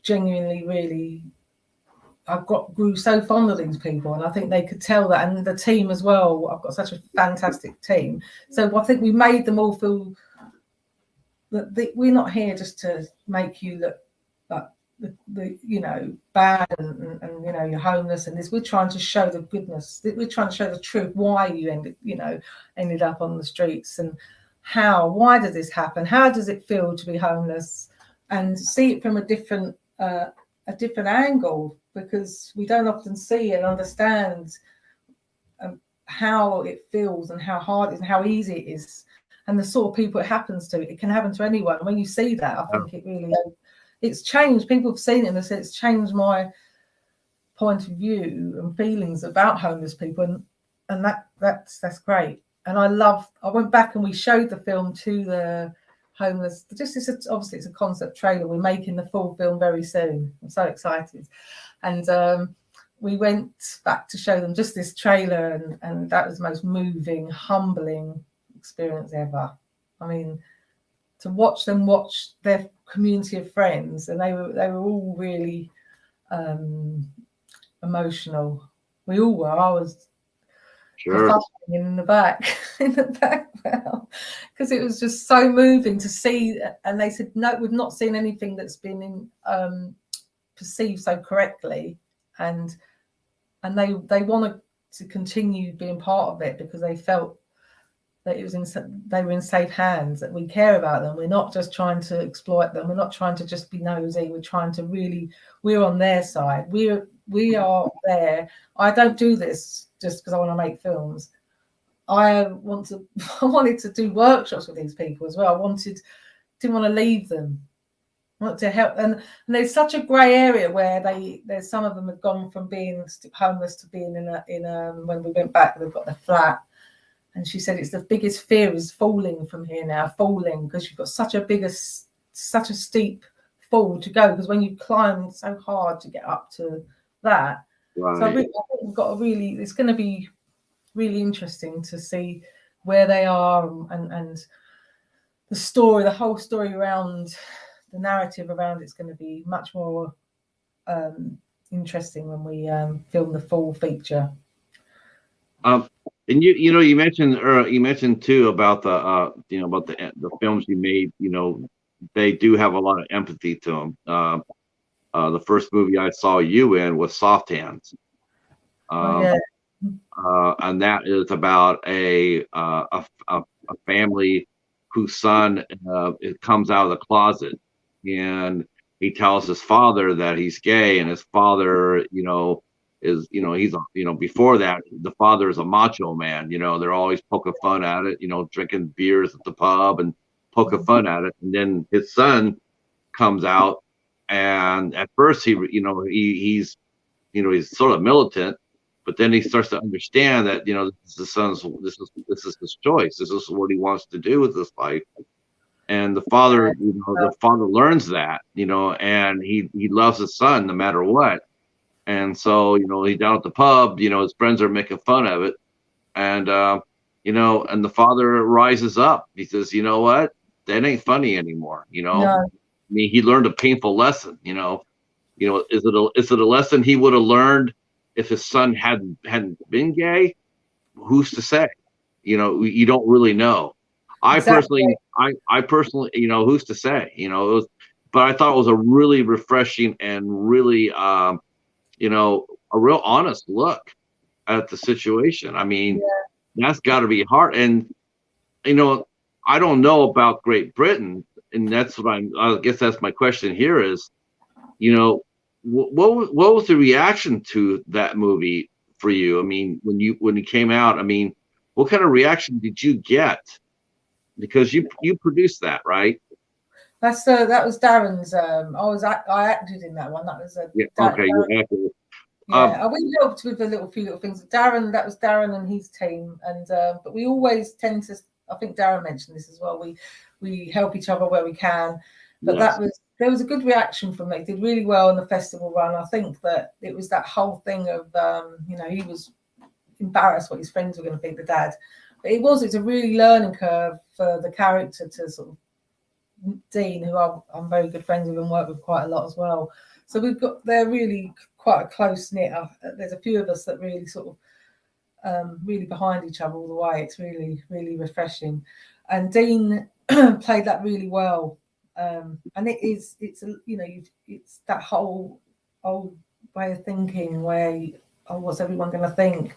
genuinely really grew so fond of these people, and I think they could tell that, and the team as well. I've got such a fantastic team, so I think we made them all feel that we're not here just to make you look like the bad and you're homeless and this. We're trying to show the goodness. We're trying to show the truth. Why you ended up on the streets, and why did this happen? How does it feel to be homeless? And see it from a different angle, because we don't often see and understand how it feels and how hard it is and how easy it is, and the sort of people it happens to. It can happen to anyone. And when you see that, I think it really, it's changed. People have seen it and they said it's changed my point of view and feelings about homeless people, and that's great. And I went back and we showed the film to the homeless. Obviously it's a concept trailer. We're making the full film very soon. I'm so excited. And we went back to show them just this trailer, and that was the most moving, humbling experience ever. I mean, to watch them watch their community of friends, and they were all really emotional. We all were. I was in the back because it was just so moving to see. And they said, no, we've not seen anything that's been perceived so correctly, and they wanted to continue being part of it because they felt that they were in safe hands, that we care about them. We're not just trying to exploit them. We're not trying to just be nosy. We're trying to really, we're on their side. We are there. I don't do this just because I want to make films. I wanted to do workshops with these people as well. Didn't want to leave them. I want to help. And there's such a grey area where there's some of them have gone from being homeless to being in a when we went back, they've got their flat. And she said it's the biggest fear is falling from here now, because you've got such a steep fall to go, because when you climb so hard to get up to that. Right. So I think we've got it's going to be really interesting to see where they are and the whole story around the narrative around it's going to be much more interesting when we film the full feature. And you mentioned too about about the films you made. They do have a lot of empathy to them. The first movie I saw you in was Soft Hands, and that is about a family whose son comes out of the closet, and he tells his father that he's gay, and his father, is he's before that the father is a macho man. They're always poking fun at it, drinking beers at the pub and poking fun at it. And then his son comes out, and at first he's sort of militant, but then he starts to understand that this is his choice. This is what he wants to do with his life. And the father learns that, and he loves his son no matter what. And so, he's down at the pub, his friends are making fun of it. And, and the father rises up. He says, you know what? That ain't funny anymore. No. I mean, he learned a painful lesson, is it a lesson he would have learned if his son hadn't been gay? Who's to say? You don't really know. Exactly. I personally, who's to say? But I thought it was a really refreshing and really, a real honest look at the situation. I mean, that's got to be hard. And, I don't know about Great Britain, and that's what I guess that's my question here is, what was the reaction to that movie for you? I mean, when you came out, I mean, what kind of reaction did you get? Because you produced that, right? That was Darren's. I acted in that one. That was a Yeah. Okay. You acted. yeah. We helped with a few little things. Darren, that was Darren and his team, and but we always tend to. I think Darren mentioned this as well. We help each other where we can, but Yes. there was a good reaction from it. It did really well in the festival run. I think that it was that whole thing of he was embarrassed what his friends were going to think, the dad. But it's a really learning curve for the character to sort of Dean, who I'm very good friends with and work with quite a lot as well. So they're really quite a close knit. There's a few of us that really sort of really behind each other all the way. It's really, really refreshing. And Dean played that really well. And it's that whole old way of thinking where, what's everyone going to think?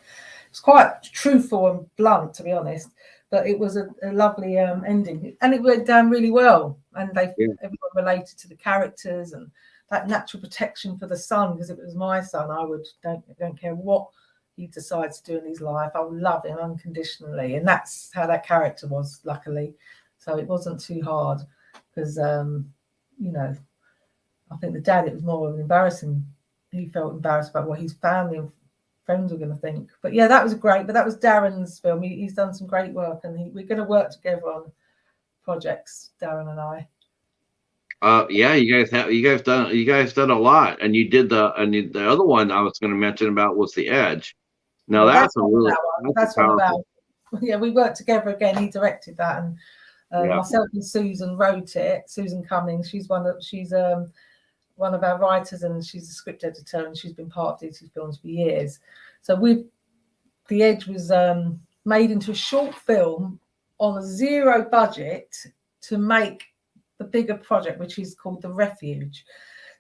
It's quite truthful and blunt, to be honest. But it was a lovely ending, and it went down really well. And everyone related to the characters and that natural protection for the son, because if it was my son, I don't care what he decides to do in his life, I would love him unconditionally, and that's how that character was, luckily. So it wasn't too hard, because I think the dad, it was more of an embarrassing. He felt embarrassed about what his family and friends were going to think. But yeah, that was great. But that was Darren's film. He's done some great work, and we're going to work together on projects, Darren and I. Yeah, you guys done a lot, and you did the other one I was going to mention about was The Edge. Now that's about. Yeah, we worked together again. He directed that, and myself and Susan wrote it. Susan Cummings, she's one of our writers, and she's a script editor, and she's been part of these films for years. So The Edge was made into a short film on a zero budget to make the bigger project, which is called The Refuge.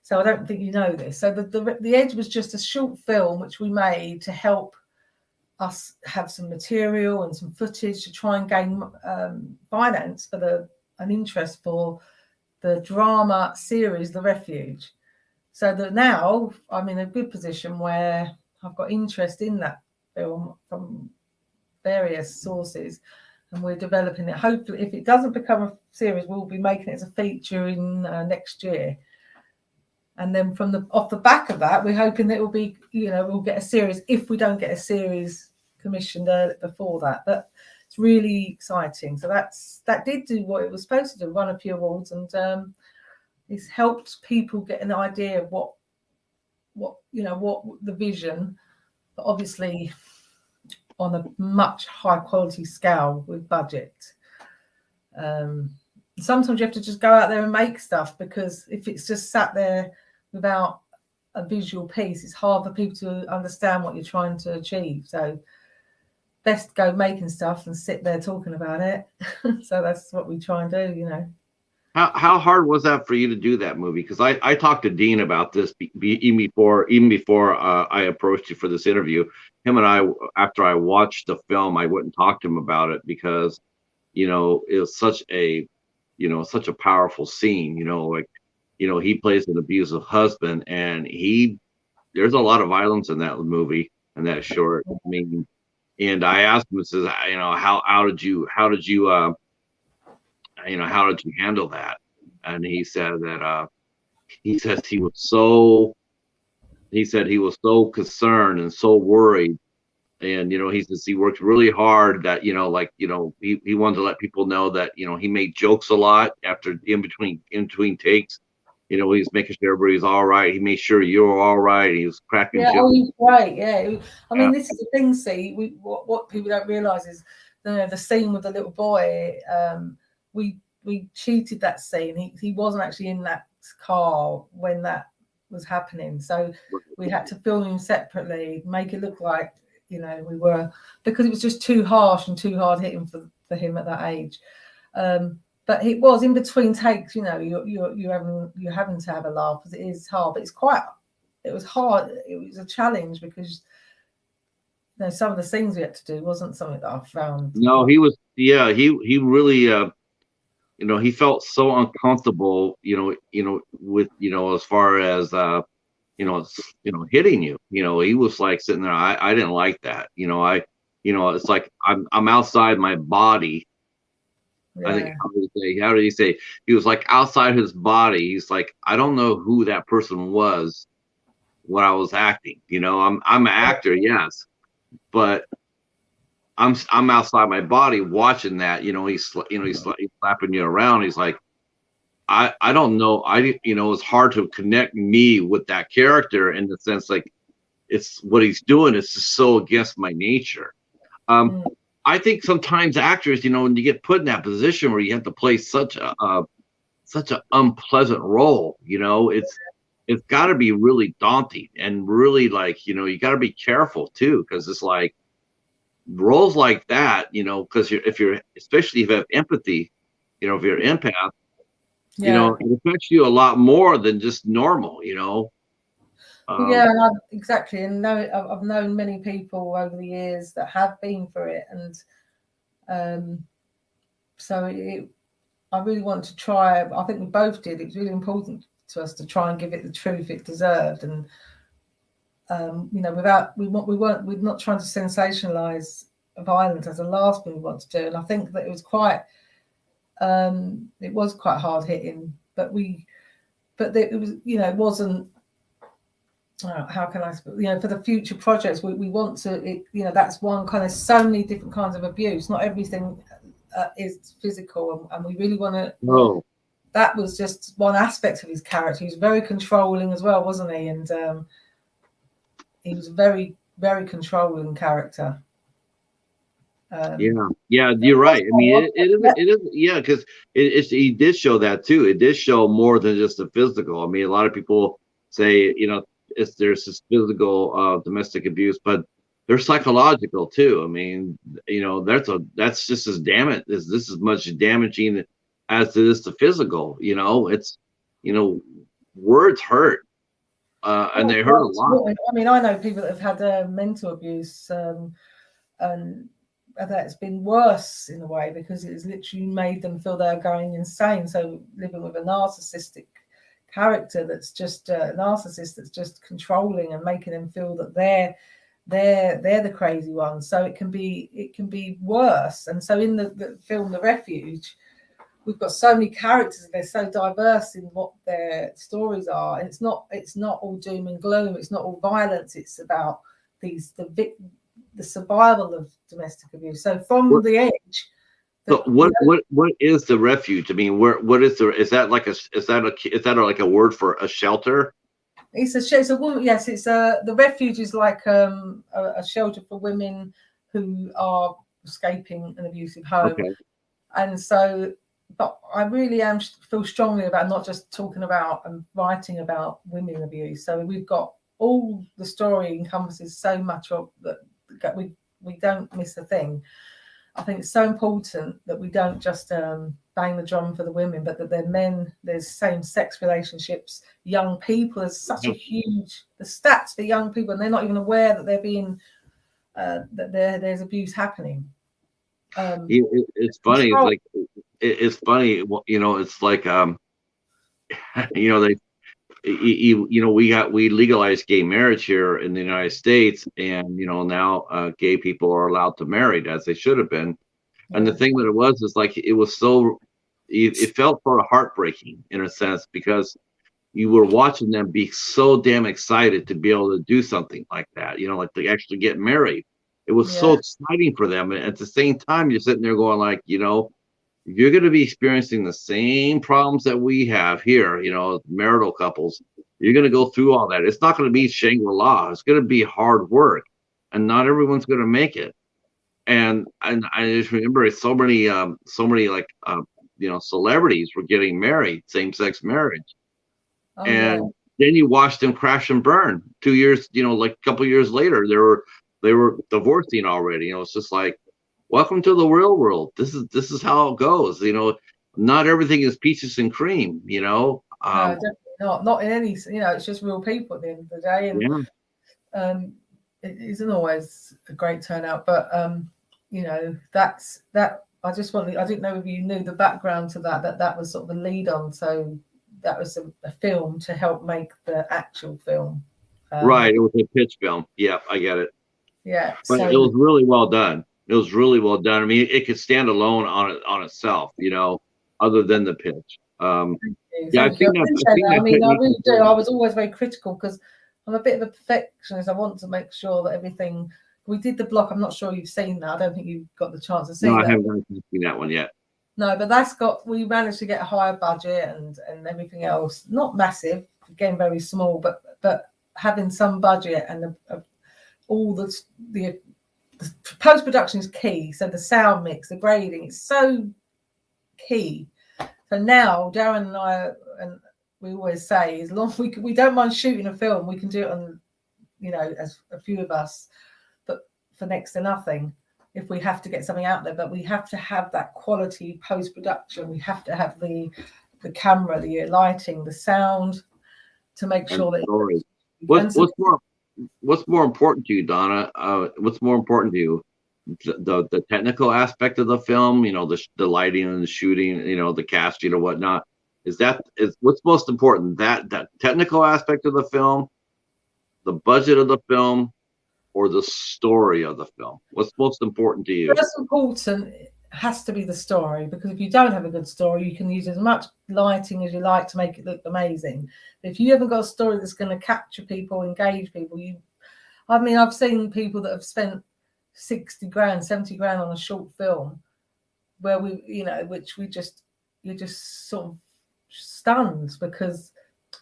So I don't think you know this. So the Edge was just a short film which we made to help us have some material and some footage to try and gain finance for an interest for the drama series The Refuge. So that now I'm in a good position where I've got interest in that film from various sources, and we're developing it. Hopefully, if it doesn't become a series, we'll be making it as a feature in next year. And then off the back of that, we're hoping that it will be, we'll get a series if we don't get a series commissioned before that. But it's really exciting. So that did do what it was supposed to do, won a few awards, and it's helped people get an idea of what the vision, but obviously on a much high quality scale with budget. Sometimes you have to just go out there and make stuff, because if it's just sat there without a visual piece, it's hard for people to understand what you're trying to achieve. So best go making stuff and sit there talking about it. So that's what we try and do, How hard was that for you to do that movie? Because I talked to Dean about this even before I approached you for this interview. Him and I, after I watched the film, I wouldn't talk to him about it because, it was such a powerful scene. He plays an abusive husband, and there's a lot of violence in that movie and that short. I mean, and I asked him, says, how did you handle that? And he said that he was so concerned and so worried, and he says he worked really hard that he wanted to let people know that he made jokes a lot after in between takes. He's making sure everybody's all right. He made sure you were all right. He was cracking jokes. Oh, he's great. Yeah, I mean, this is the thing. See, what people don't realize is the scene with the little boy. We cheated that scene. He wasn't actually in that car when that was happening, so we had to film him separately, make it look like we were, because it was just too harsh and too hard hitting for him at that age. But it was in between takes. You're having to have a laugh, because it is hard. But it was hard. It was a challenge, because some of the things we had to do wasn't something that I found. No, he was. Yeah, he really. He felt so uncomfortable, with, as far as, hitting you. He was like sitting there. I didn't like that. It's like I'm outside my body. I think, Yeah. how did he say? He was like outside his body. He's like, I don't know who that person was when I was acting. I'm an actor, yes, but I'm outside my body watching that. He's slapping you around. He's like, I don't know. It's hard to connect me with that character in the sense like it's what he's doing is just so against my nature. Mm. I think sometimes actors, when you get put in that position where you have to play such an unpleasant role, it's got to be really daunting and really like, you got to be careful too, because it's like roles like that, because especially if you have empathy, if you're an empath, Yeah. it affects you a lot more than just normal. Well, yeah, and exactly. And I've known many people over the years that have been for it, and so I really want to try. I think we both did. It was really important to us to try and give it the truth it deserved, and we're not trying to sensationalize violence as the last thing we want to do. And I think that it was quite hard hitting, but it was, it wasn't. How can I, for the future projects, we want to, that's one kind of, so many different kinds of abuse. Not everything is physical, and we really want to. No. That was just one aspect of his character. He was very controlling as well, wasn't he? And he was a very, very controlling character. Yeah, you're right. I mean, it is, yeah, because he did show that too. It did show more than just the physical. I mean, a lot of people say, there's this physical domestic abuse, but there's psychological too. I mean, that's just as this is much damaging as it is the physical. It's words hurt, and they hurt a lot. I mean, I know people that have had mental abuse, and that's been worse in a way, because it's literally made them feel they're going insane. So living with a narcissistic character that's just a narcissist that's just controlling and making them feel that they're the crazy ones. So it can be worse. And so in the film The Refuge, we've got so many characters and they're so diverse in what their stories are. And it's not all doom and gloom. It's not all violence. It's about the survival of domestic abuse. So from the edge. But what is The Refuge? I mean, what is like a word for a shelter? It's a woman. Yes, it's The Refuge is like a shelter for women who are escaping an abusive home. Okay. And so, but I really feel strongly about not just talking about and writing about women abuse. So we've got all the story encompasses so much of that we don't miss a thing. I think it's so important that we don't just bang the drum for the women, but that they're men, there's same-sex relationships, young people. There's such a huge, the stats for young people, and they're not even aware that they're being, that there's abuse happening. It's funny. It's funny. It's like, we legalized gay marriage here in the United States, and now gay people are allowed to marry as they should have been. And the thing that it was is like it was so it felt sort of heartbreaking in a sense, because you were watching them be so damn excited to be able to do something like that, like to actually get married. It was so exciting for them, and at the same time you're sitting there going like, you're going to be experiencing the same problems that we have here, marital couples. You're going to go through all that. It's not going to be Shangri-La. It's going to be hard work, and not everyone's going to make it. And I just remember so many like celebrities were getting married, same-sex marriage, then you watch them crash and burn. 2 years, like a couple years later, they were divorcing already. It's just like, welcome to the real world. This is how it goes. Not everything is peaches and cream. No, definitely not in any. It's just real people at the end of the day, and it isn't always a great turnout. But that's that. I didn't know if you knew the background to that was sort of a lead on. So that was a film to help make the actual film. Right, it was a pitch film. Yeah, I get it. Yeah, But so it was really well done. It was really well done. I mean, it could stand alone on itself, other than the pitch. Yeah, thank you. I appreciate that. I mean, I technique really is do. good. I was always very critical because I'm a bit of a perfectionist. I want to make sure that everything. We did the block. I'm not sure you've seen that. I don't think you've got the chance to see No, I that. haven't seen that one yet. No, but we managed to get a higher budget and everything else. Not massive, again, very small, but having some budget and all the post production is key. So the sound mix, the grading, is so key. So now Darren and I, and we always say, as long as we don't mind shooting a film, we can do it on, as a few of us, but for next to nothing. If we have to get something out there, but we have to have that quality post production. We have to have the camera, the lighting, the sound, to make sure that. Story. What's more important to you, Donna? What's more important to you? The technical aspect of the film, the lighting and the shooting, the casting or whatnot. Is what's most important? That technical aspect of the film, the budget of the film, or the story of the film? What's most important to you? What's important has to be the story, because if you don't have a good story, you can use as much lighting as you like to make it look amazing. If you haven't got a story that's going to capture people, engage people, I've seen people that have spent 60 grand, 70 grand on a short film where you're just sort of stunned, because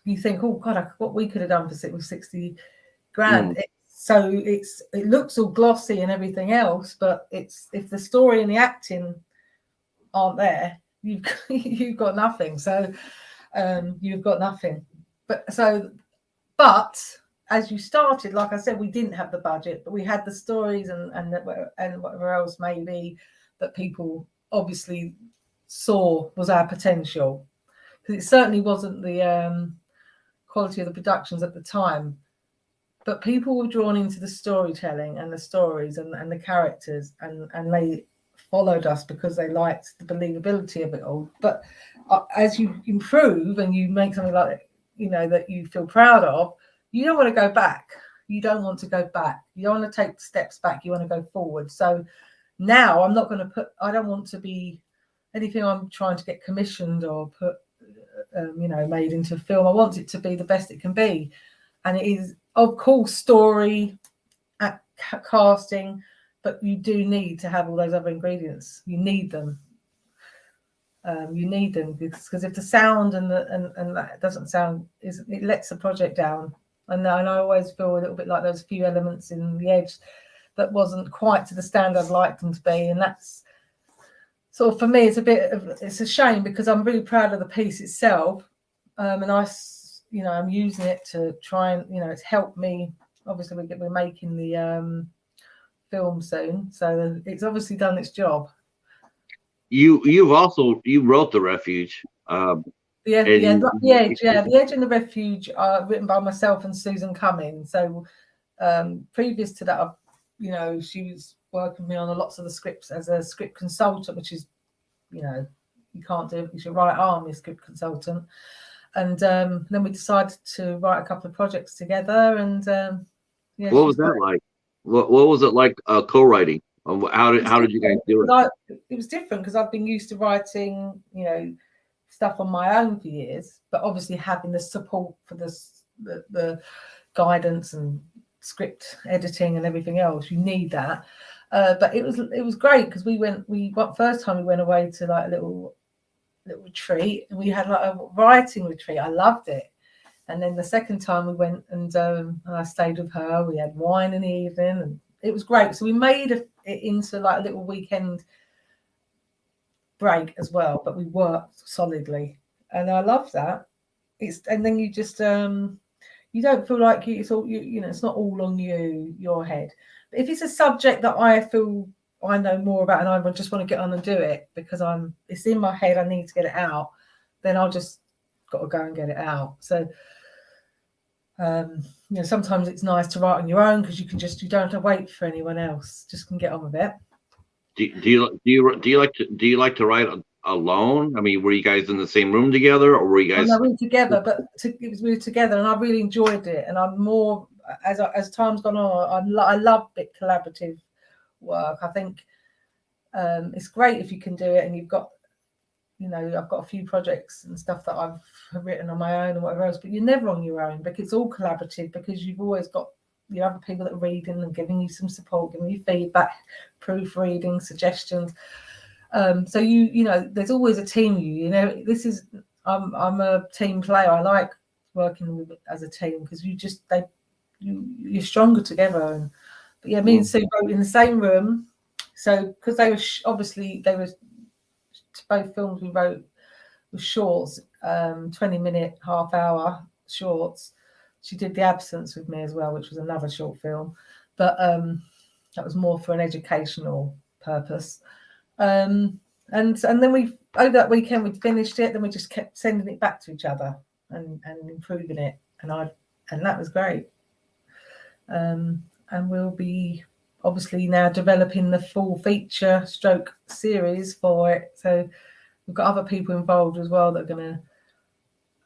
you think, oh God, what we could have done for 60 grand. So it looks all glossy and everything else, but if the story and the acting aren't there, you've got nothing. So you've got nothing. But as you started, like I said, we didn't have the budget, but we had the stories and whatever else maybe that people obviously saw was our potential. Because it certainly wasn't the quality of the productions at the time. But people were drawn into the storytelling and the stories and the characters, and they followed us because they liked the believability of it all. But as you improve and you make something like, that you feel proud of, you don't want to go back. You don't want to go back. You don't want to take steps back. You want to go forward. So now I don't want to be anything I'm trying to get commissioned or put, made into a film. I want it to be the best it can be. And it is, of course, story, casting, but you do need to have all those other ingredients. You need them. Because if the sound and that doesn't sound, it lets the project down. And I always feel a little bit like there's a few elements in The Edge that wasn't quite to the standard I'd like them to be, and that's sort of, for me, it's a shame, because I'm really proud of the piece itself, and I'm using it to try and, it's helped me. Obviously, we're making the film soon, so it's obviously done its job. You wrote The Refuge. The Edge and The Refuge are written by myself and Susan Cummins. So previous to that, she was working with me on lots of the scripts as a script consultant, which is, you can't do it. It's your right arm, your script consultant. And then we decided to write a couple of projects together. And what was that like? What was it like co-writing? How did you guys do it? It was different because I've been used to writing, stuff on my own for years, but obviously having the support for the guidance and script editing and everything else, you need that. But it was great because first time we went away to like a little retreat, and we had like a writing retreat. I loved it. And then the second time we went and I stayed with her. We had wine in the evening, and it was great. So we made it into like a little weekend break as well, but we worked solidly, and I love that. And then you just you don't feel like it's all it's not all on your head. But if it's a subject that I feel I know more about and I just want to get on and do it because it's in my head, I need to get it out, then I'll just got to go and get it out. So sometimes it's nice to write on your own because you don't have to wait for anyone else, just can get on with it. Do you like to write alone? I mean, were you guys in the same room together, or were you guys? No, we were together, but we were together, and I really enjoyed it. And I'm more as time's gone on. I love bit collaborative work. I think it's great if you can do it, and you've got, I've got a few projects and stuff that I've written on my own and whatever else, but you're never on your own because it's all collaborative, because you've always got the other people that are reading and giving you some support, giving you feedback, proofreading, suggestions. So there's always a team. I'm a team player. I like working as a team because you're stronger together. But yeah, me and Sue wrote in the same room. So because they were both films we wrote with shorts, 20-minute, half-hour shorts. She did The Absence with me as well, which was another short film, but that was more for an educational purpose. And then over that weekend we finished it. Then we just kept sending it back to each other and improving it, and that was great. And we'll be obviously now developing the full feature stroke series for it. So we've got other people involved as well that are going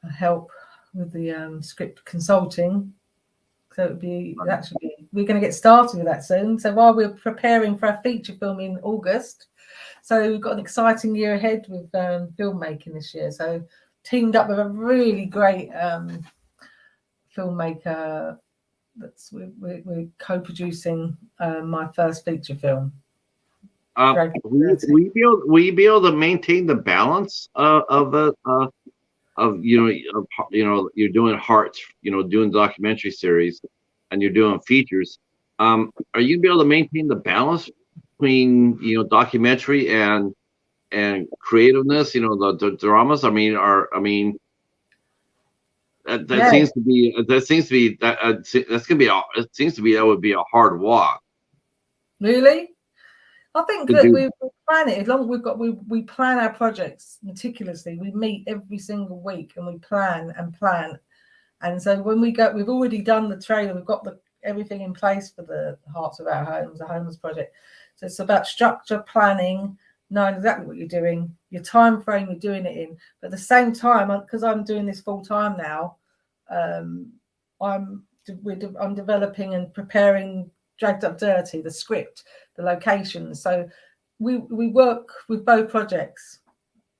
to help with the script consulting. So we're going to get started with that soon. So while we're preparing for our feature film in August, so we've got an exciting year ahead with filmmaking this year. So teamed up with a really great filmmaker. We're co-producing my first feature film. Will you be able to maintain the balance you're doing hearts, doing documentary series, and you're doing features? Are you gonna be able to maintain the balance between documentary and creativeness? The dramas. That seems to be that would be a hard walk. Really? I think that we plan it as long as we plan our projects meticulously. We meet every single week and we plan. And so when we've already done the trailer, we've got everything in place for the Hearts of Our Homes, the homeless project. So it's about structure, planning, knowing exactly what you're doing, your time frame you're doing it in. But at the same time, because I'm doing this full time now, I'm developing and preparing Dragged Up Dirty, the script, the locations. So we work with both projects,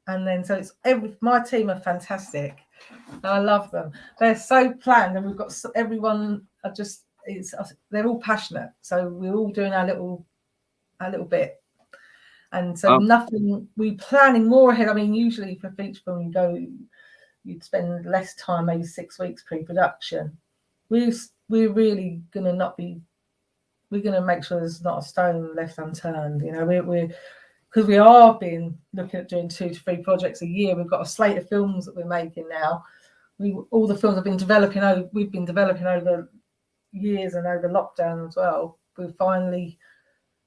and then so it's my team are fantastic. I love them. They're so planned, and we've got everyone. They're all passionate. So we're all doing our little bit, and so we're planning more ahead. I mean, usually for feature film, you'd spend less time, maybe 6 weeks pre-production. We're really gonna we're gonna make sure there's not a stone left unturned. Because we are looking at doing 2 to 3 projects a year. We've got a slate of films that we're making now. All the films we've been developing over years and over lockdown as well. We've finally,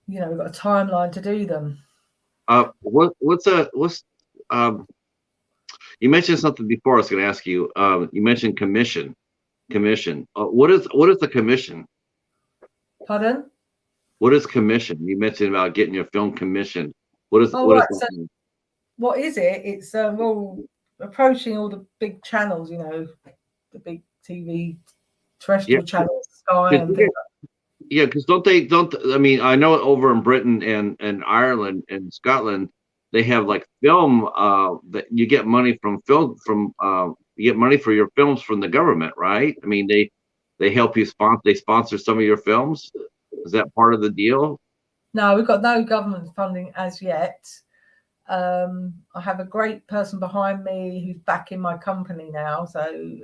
we've got a timeline to do them. You mentioned something before. I was going to ask you. You mentioned commission. What is the commission? Pardon? What is commission? You mentioned about getting your film commissioned. What is so what is it? It's approaching all the big channels, the big TV terrestrial channels, Sky and things. Yeah, because I know over in Britain and Ireland and Scotland, they have like film that you get money from you get money for your films from the government, right? I mean, they help you sponsor some of your films. Is that part of the deal? No, we've got no government funding as yet. I have a great person behind me who's backing my company now, so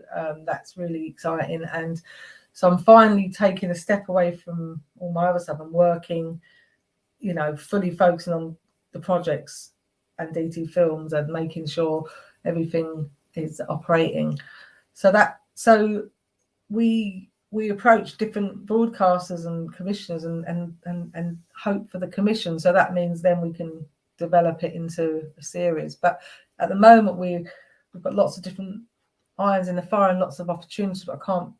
that's really exciting. And so I'm finally taking a step away from all my other stuff and working, fully focusing on the projects and DT Films and making sure everything is operating. So we approach different broadcasters and commissioners and hope for the commission. So that means then we can develop it into a series. But at the moment we've got lots of different irons in the fire and lots of opportunities that I can't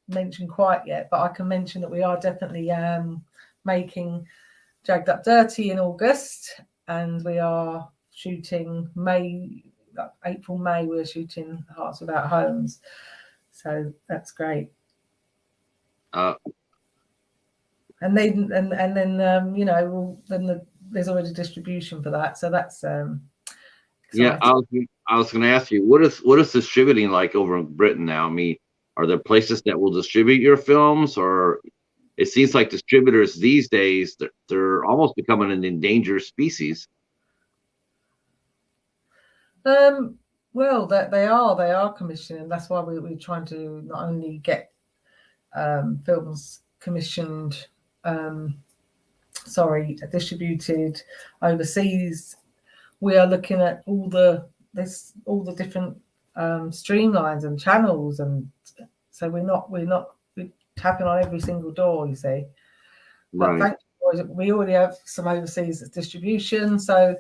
mention quite yet, but I can mention that we are definitely making Dragged Up Dirty in August, and we are shooting May, like April, May. We're shooting Hearts Without Homes, so that's great. And then there's already distribution for that, so that's yeah. I was going to ask you, what is distributing like over in Britain now? I mean, are there places that will distribute your films, or it seems like distributors these days they're almost becoming an endangered species? Well, they are commissioning. That's why we're trying to not only get films commissioned, distributed overseas. We are looking at all the different streamlines and channels, and so we're tapping on every single door, you see. But Right. thankfully, we already have some overseas distribution, so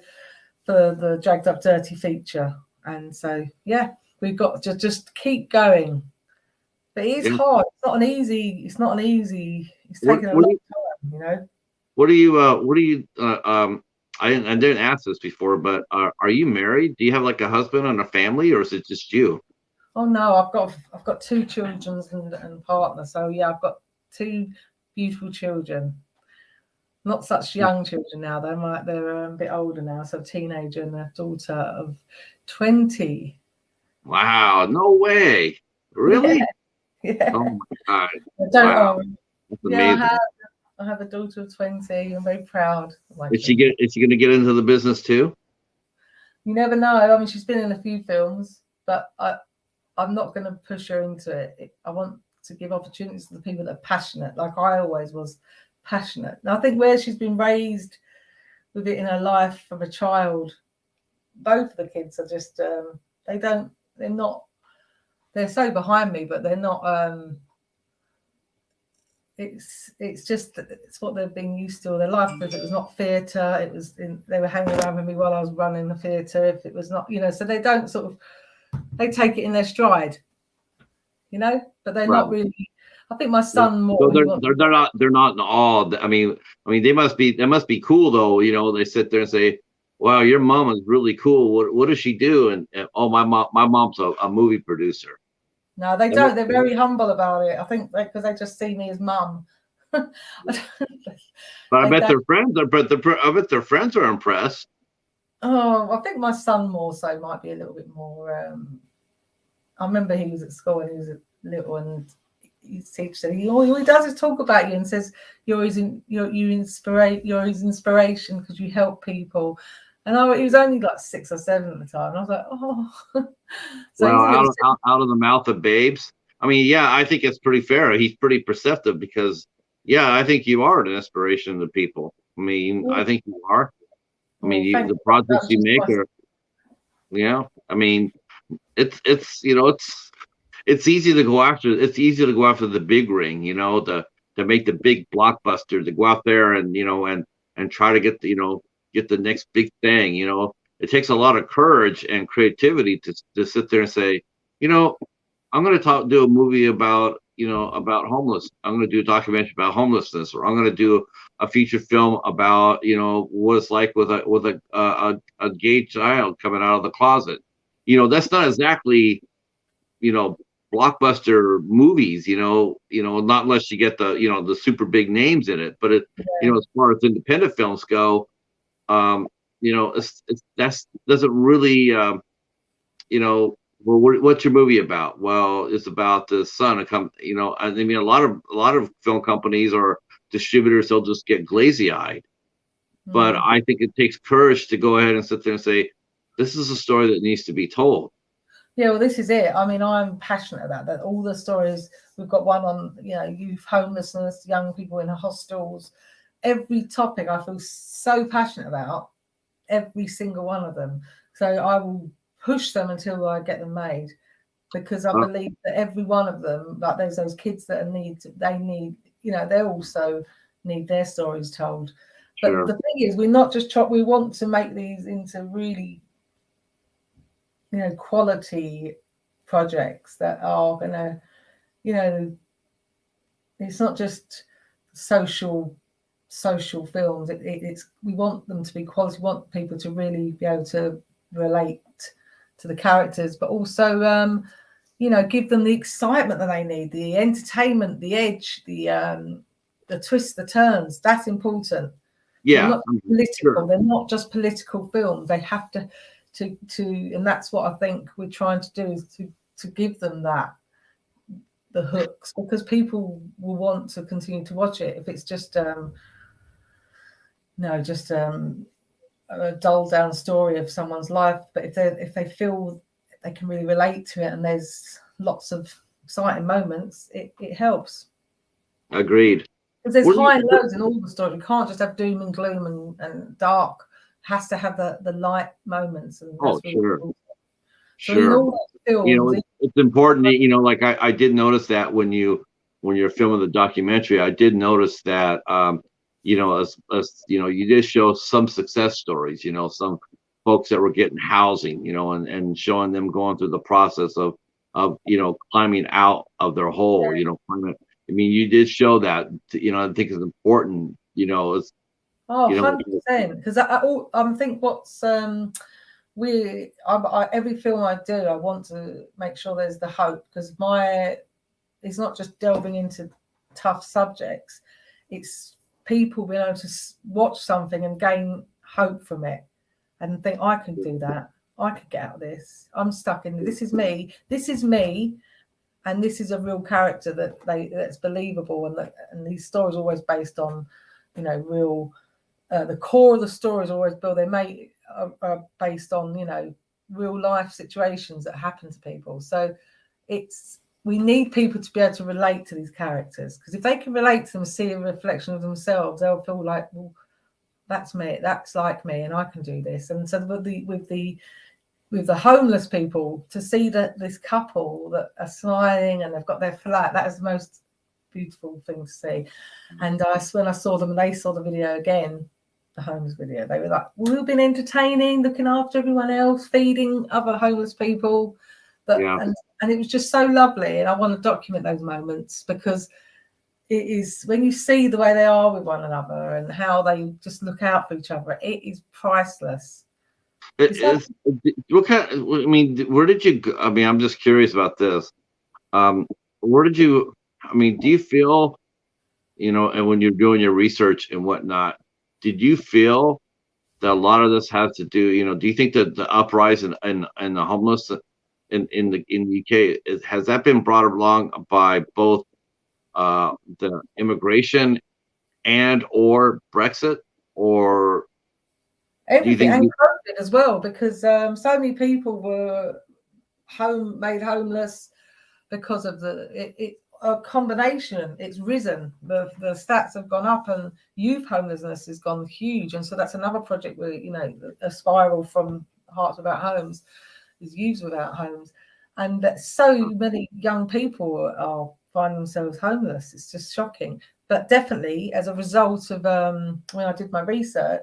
for the Dragged Up Dirty feature, and so yeah, we've got to just keep going. But it is hard. It's not an easy. It's taking a long time, you know. What do you I didn't ask this before, but are you married? Do you have like a husband and a family, or is it just you? Oh no, I've got 2 children and partner. So yeah, I've got 2 beautiful children. Not such young children now. They're a bit older now. So a teenager and a daughter of 20. Wow, no way. Really? Yeah. Oh my God. Wow. That's amazing. I have a daughter of 20. I'm very proud of my Is she going to get into the business too? You never know. I mean, she's been in a few films, but I'm not going to push her into it. I want to give opportunities to the people that are passionate, like I always was passionate. And I think where she's been raised with it in her life from a child, both of the kids are just they're so behind me, but they're not. It's what they've been used to all their life. If it was not theatre, they were hanging around with me while I was running the theatre. If it was not, so they don't they take it in their stride, but they're not really. I think my son more. So they're not in awe. I mean they must be cool though. They sit there and say, "Wow, your mom is really cool. What does she do?" And oh, my mom's a movie producer. No, they don't. They're very humble about it. I think because they just see me as mum. But I bet their friends are. I bet their friends are impressed. Oh, I think my son more so might be a little bit more. I remember he was at school and he was little, and his teacher said, all he does is talk about you and says you're his inspiration because you help people. And he was only like 6 or 7 at the time. And I was like, oh. So out of the mouth of babes. I mean, yeah, I think it's pretty fair. He's pretty perceptive because, yeah, I think you are an inspiration to people. I mean, I think you are. I mean, the projects you make are, I mean, it's easy to go after. It's easy to go after the big ring, to make the big blockbuster, to go out there and, and try to get the next big thing. It takes a lot of courage and creativity to sit there and say, I'm going to do a movie about homeless. I'm going to do a documentary about homelessness, or I'm going to do a feature film about, what it's like with a gay child coming out of the closet. That's not exactly, blockbuster movies, not unless you get the super big names in it. But as far as independent films go, that doesn't really, well, what's your movie about? Well, it's about the son. I mean, a lot of film companies or distributors, they'll just get glazy-eyed. But I think it takes courage to go ahead and sit there and say, this is a story that needs to be told. Yeah, well, this is it. I mean, I'm passionate about that. All the stories, we've got one on, youth homelessness, young people in hostels. Every topic I feel so passionate about, every single one of them. So I will push them until I get them made, because I believe that every one of them, like there's those kids that they also need their stories told. But the thing is, we're not just we want to make these into really, quality projects that are gonna, it's not just social social films. It's we want them to be quality. We want people to really be able to relate to the characters, but also give them the excitement that they need, the entertainment, the edge, the twists, the turns. That's important. Yeah, not political. sure. They're not just political films. They have to, and that's what I think we're trying to do, is to give them the hooks, because people will want to continue to watch it. If it's just a dull down story of someone's life, but if they feel they can really relate to it and there's lots of exciting moments, it helps. Agreed. Because there's high and lows in all the stories. You can't just have doom and gloom and dark. It has to have the light moments. And oh, sure. Cool. So sure. Films, it's important. Like I did notice that when you're filming the documentary, I did notice that as you did show some success stories. Some folks that were getting housing. And showing them going through the process of climbing out of their hole. Yeah. You did show that. I think it's important. It's 100%. Because I think what's every film I do, I want to make sure there's the hope, because it's not just delving into tough subjects, it's people being able to watch something and gain hope from it and think, I can do that, I could get out of this, I'm stuck in this is me, and this is a real character that's believable, and these stories are always based on real the core of the story is always built. Are based on real life situations that happen to people. So we need people to be able to relate to these characters, because if they can relate to them, see a reflection of themselves, they'll feel like, well, that's me, that's like me, and I can do this. And so with the homeless people, to see that this couple that are smiling and they've got their flat, that is the most beautiful thing to see. And when I saw them and they saw the video again, the homeless video, they were like, we've been entertaining, looking after everyone else, feeding other homeless people, and it was just so lovely. And I want to document those moments, because it is, when you see the way they are with one another and how they just look out for each other, it is priceless. Where did you go? I'm just curious about this. Where did you, do you feel, and when you're doing your research and whatnot, did you feel that a lot of this has to do, do you think that the uprising and the homeless in the UK, has that been brought along by both the immigration and or Brexit, or everything, and COVID as well, because so many people were made homeless because of a combination. It's risen. The stats have gone up, and youth homelessness has gone huge. And so that's another project where a spiral from Hearts Without Homes is youth without homes, and that so many young people are finding themselves homeless. It's just shocking. But definitely, as a result of when I did my research,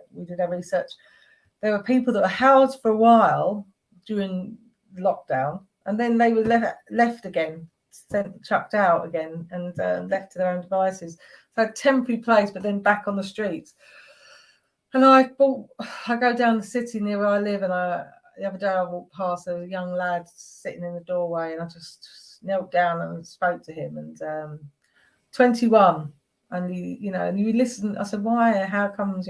there were people that were housed for a while during lockdown, and then they were left again, chucked out again, and left to their own devices. So a temporary place, but then back on the streets. And I go down the city near where I live, and the other day I walked past a young lad sitting in the doorway, and I just knelt down and spoke to him. And 21, and you listen. I said, why? How comes?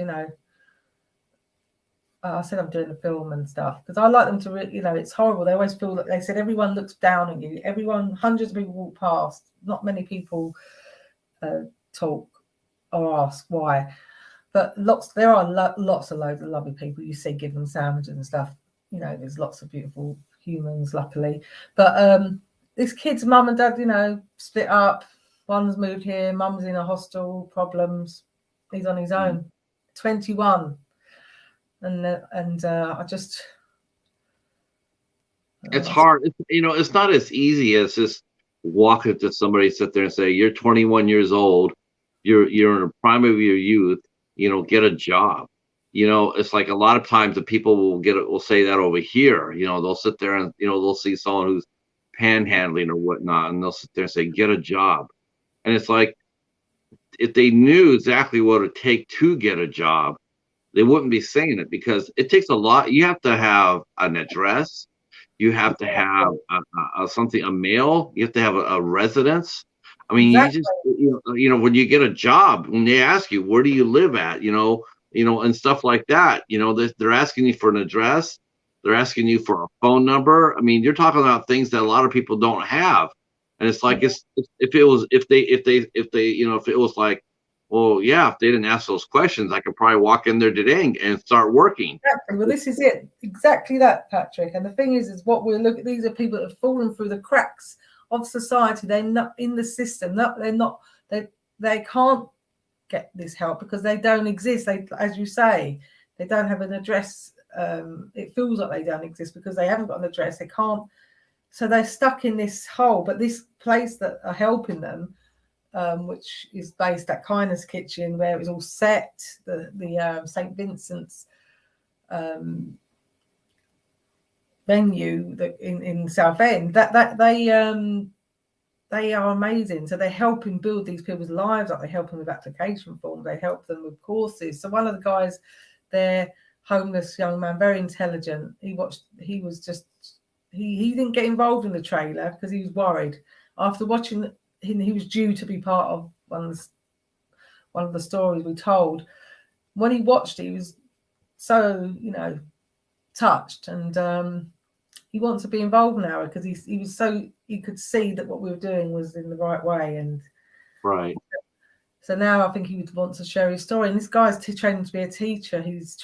I said, I'm doing a film and stuff, because I like them to, it's horrible. They always feel that they said everyone looks down on you. Hundreds of people walk past. Not many people talk or ask why. But there are lots of loads of lovely people you see give them sandwiches and stuff. There's lots of beautiful humans, luckily. But this kid's mum and dad, split up. One's moved here. Mum's in a hostel, problems. He's on his own. 21. And I just... It's hard. It's not as easy as just walk up to somebody, sit there and say, you're 21 years old. You're in the prime of your youth. Get a job. It's like a lot of times the people will say that over here. They'll sit there and they'll see someone who's panhandling or whatnot, and they'll sit there and say, get a job. And it's like, if they knew exactly what it would take to get a job, they wouldn't be saying it, because it takes a lot. You have to have an address. You have to have something, a mail. You have to have a residence. I mean, you Exactly. just, when you get a job, when they ask you, where do you live at, and stuff like that, they're asking you for an address. They're asking you for a phone number. I mean, you're talking about things that a lot of people don't have. And it's like, if it was, if it was like, well, yeah, if they didn't ask those questions, I could probably walk in there today and start working. Exactly. Well, this is it. Exactly that, Patrick. And the thing is what we're looking. These are people that have fallen through the cracks of society. They're not in the system. They're not. They can't get this help because they don't exist. They, as you say, they don't have an address. It feels like they don't exist because they haven't got an address. They can't. So they're stuck in this hole. But this place that are helping them, which is based at Kindness Kitchen, where it was all set, the St. Vincent's venue that in Southend, that they are amazing. So they're helping build these people's lives up. They help them with application forms. They help them with courses. So one of the guys there, homeless young man, very intelligent. He didn't get involved in the trailer because he was worried. After watching, he was due to be part of one of the stories we told. When he watched it, he was so, touched, and he wants to be involved now because he could see that what we were doing was in the right way. And right. So now I think he would want to share his story. And this guy's training to be a teacher. He's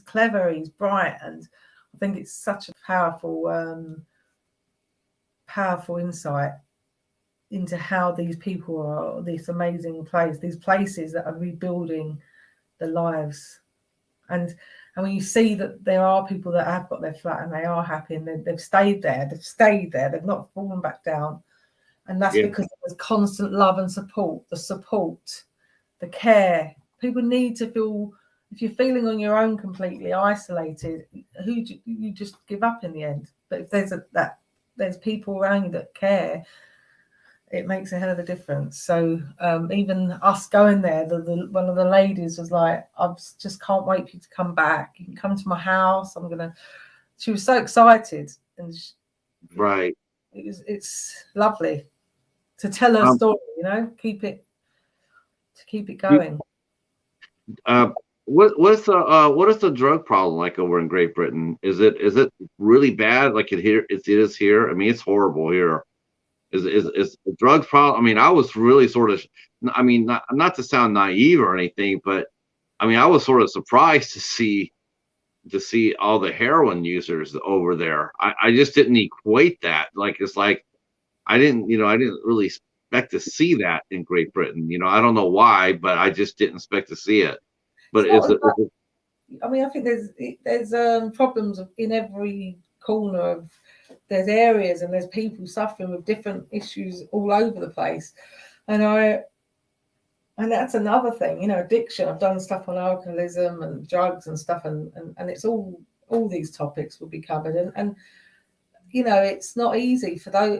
clever, he's bright, and I think it's such a powerful insight into how these people are, this amazing place, these places that are rebuilding the lives. And when you see that there are people that have got their flat and they are happy and they've stayed there, they've not fallen back down. And that's because there's constant love and support, the care. People need to feel, if you're feeling on your own completely isolated, you just give up in the end. But if there's people around you that care, it makes a hell of a difference. So even us going there, one of the ladies was like, I just can't wait for you to come back. You can come to my house. She was so excited. And right. It's lovely to tell her story, keep it going. What is the drug problem like over in Great Britain? Is it really bad like it is here? I mean, it's horrible here. Is the drug problem? I mean, I was really sort of, I mean, not to sound naive or anything, but I mean, I was sort of surprised to see all the heroin users over there. I just didn't equate that. Like, it's like I didn't really expect to see that in Great Britain. I don't know why, but I just didn't expect to see it. But I mean, I think there's problems in every corner of. There's areas and there's people suffering with different issues all over the place, and that's another thing. Addiction. I've done stuff on alcoholism and drugs and stuff, and it's all these topics will be covered, and it's not easy for those.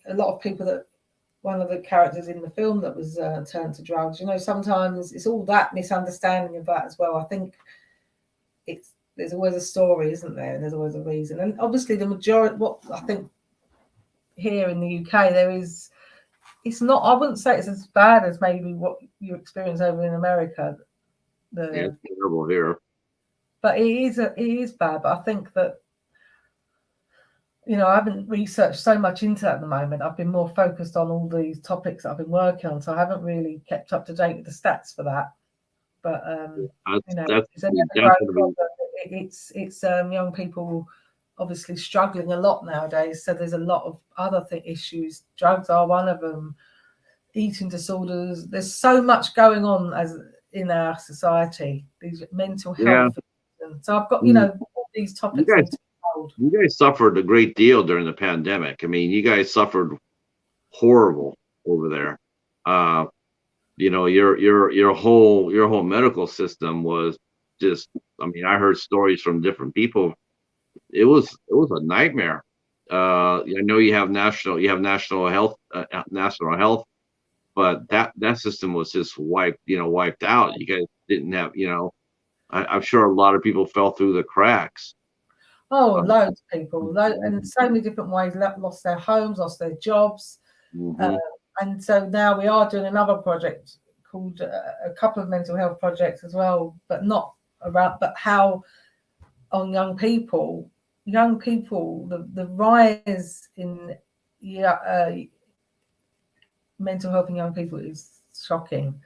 A lot of people that. One of the characters in the film that was turned to drugs. Sometimes it's all that misunderstanding of that as well. I think there's always a story, isn't there? And there's always a reason. And obviously the majority, what I think here in the UK, it's not, I wouldn't say it's as bad as maybe what you experience over in America. It's terrible here. But it is bad. But I think that, I haven't researched so much into that at the moment. I've been more focused on all these topics that I've been working on. So I haven't really kept up to date with the stats for that. But, it's young people obviously struggling a lot nowadays. So there's a lot of other issues. Drugs are one of them. Eating disorders. There's so much going on in our society. These mental health. Yeah. So I've got, all these topics. You guys suffered a great deal during the pandemic. I mean, you guys suffered horrible over there. Your whole medical system was just, I mean, I heard stories from different people. It was a nightmare. I know you have national health but that system was just wiped out. You guys didn't have, I'm sure a lot of people fell through the cracks. Oh, loads of people, and so many different ways, lost their homes, lost their jobs. Mm-hmm. And so now we are doing another project called a couple of mental health projects as well, but not around, but how on young people, the rise in mental health in young people is shocking,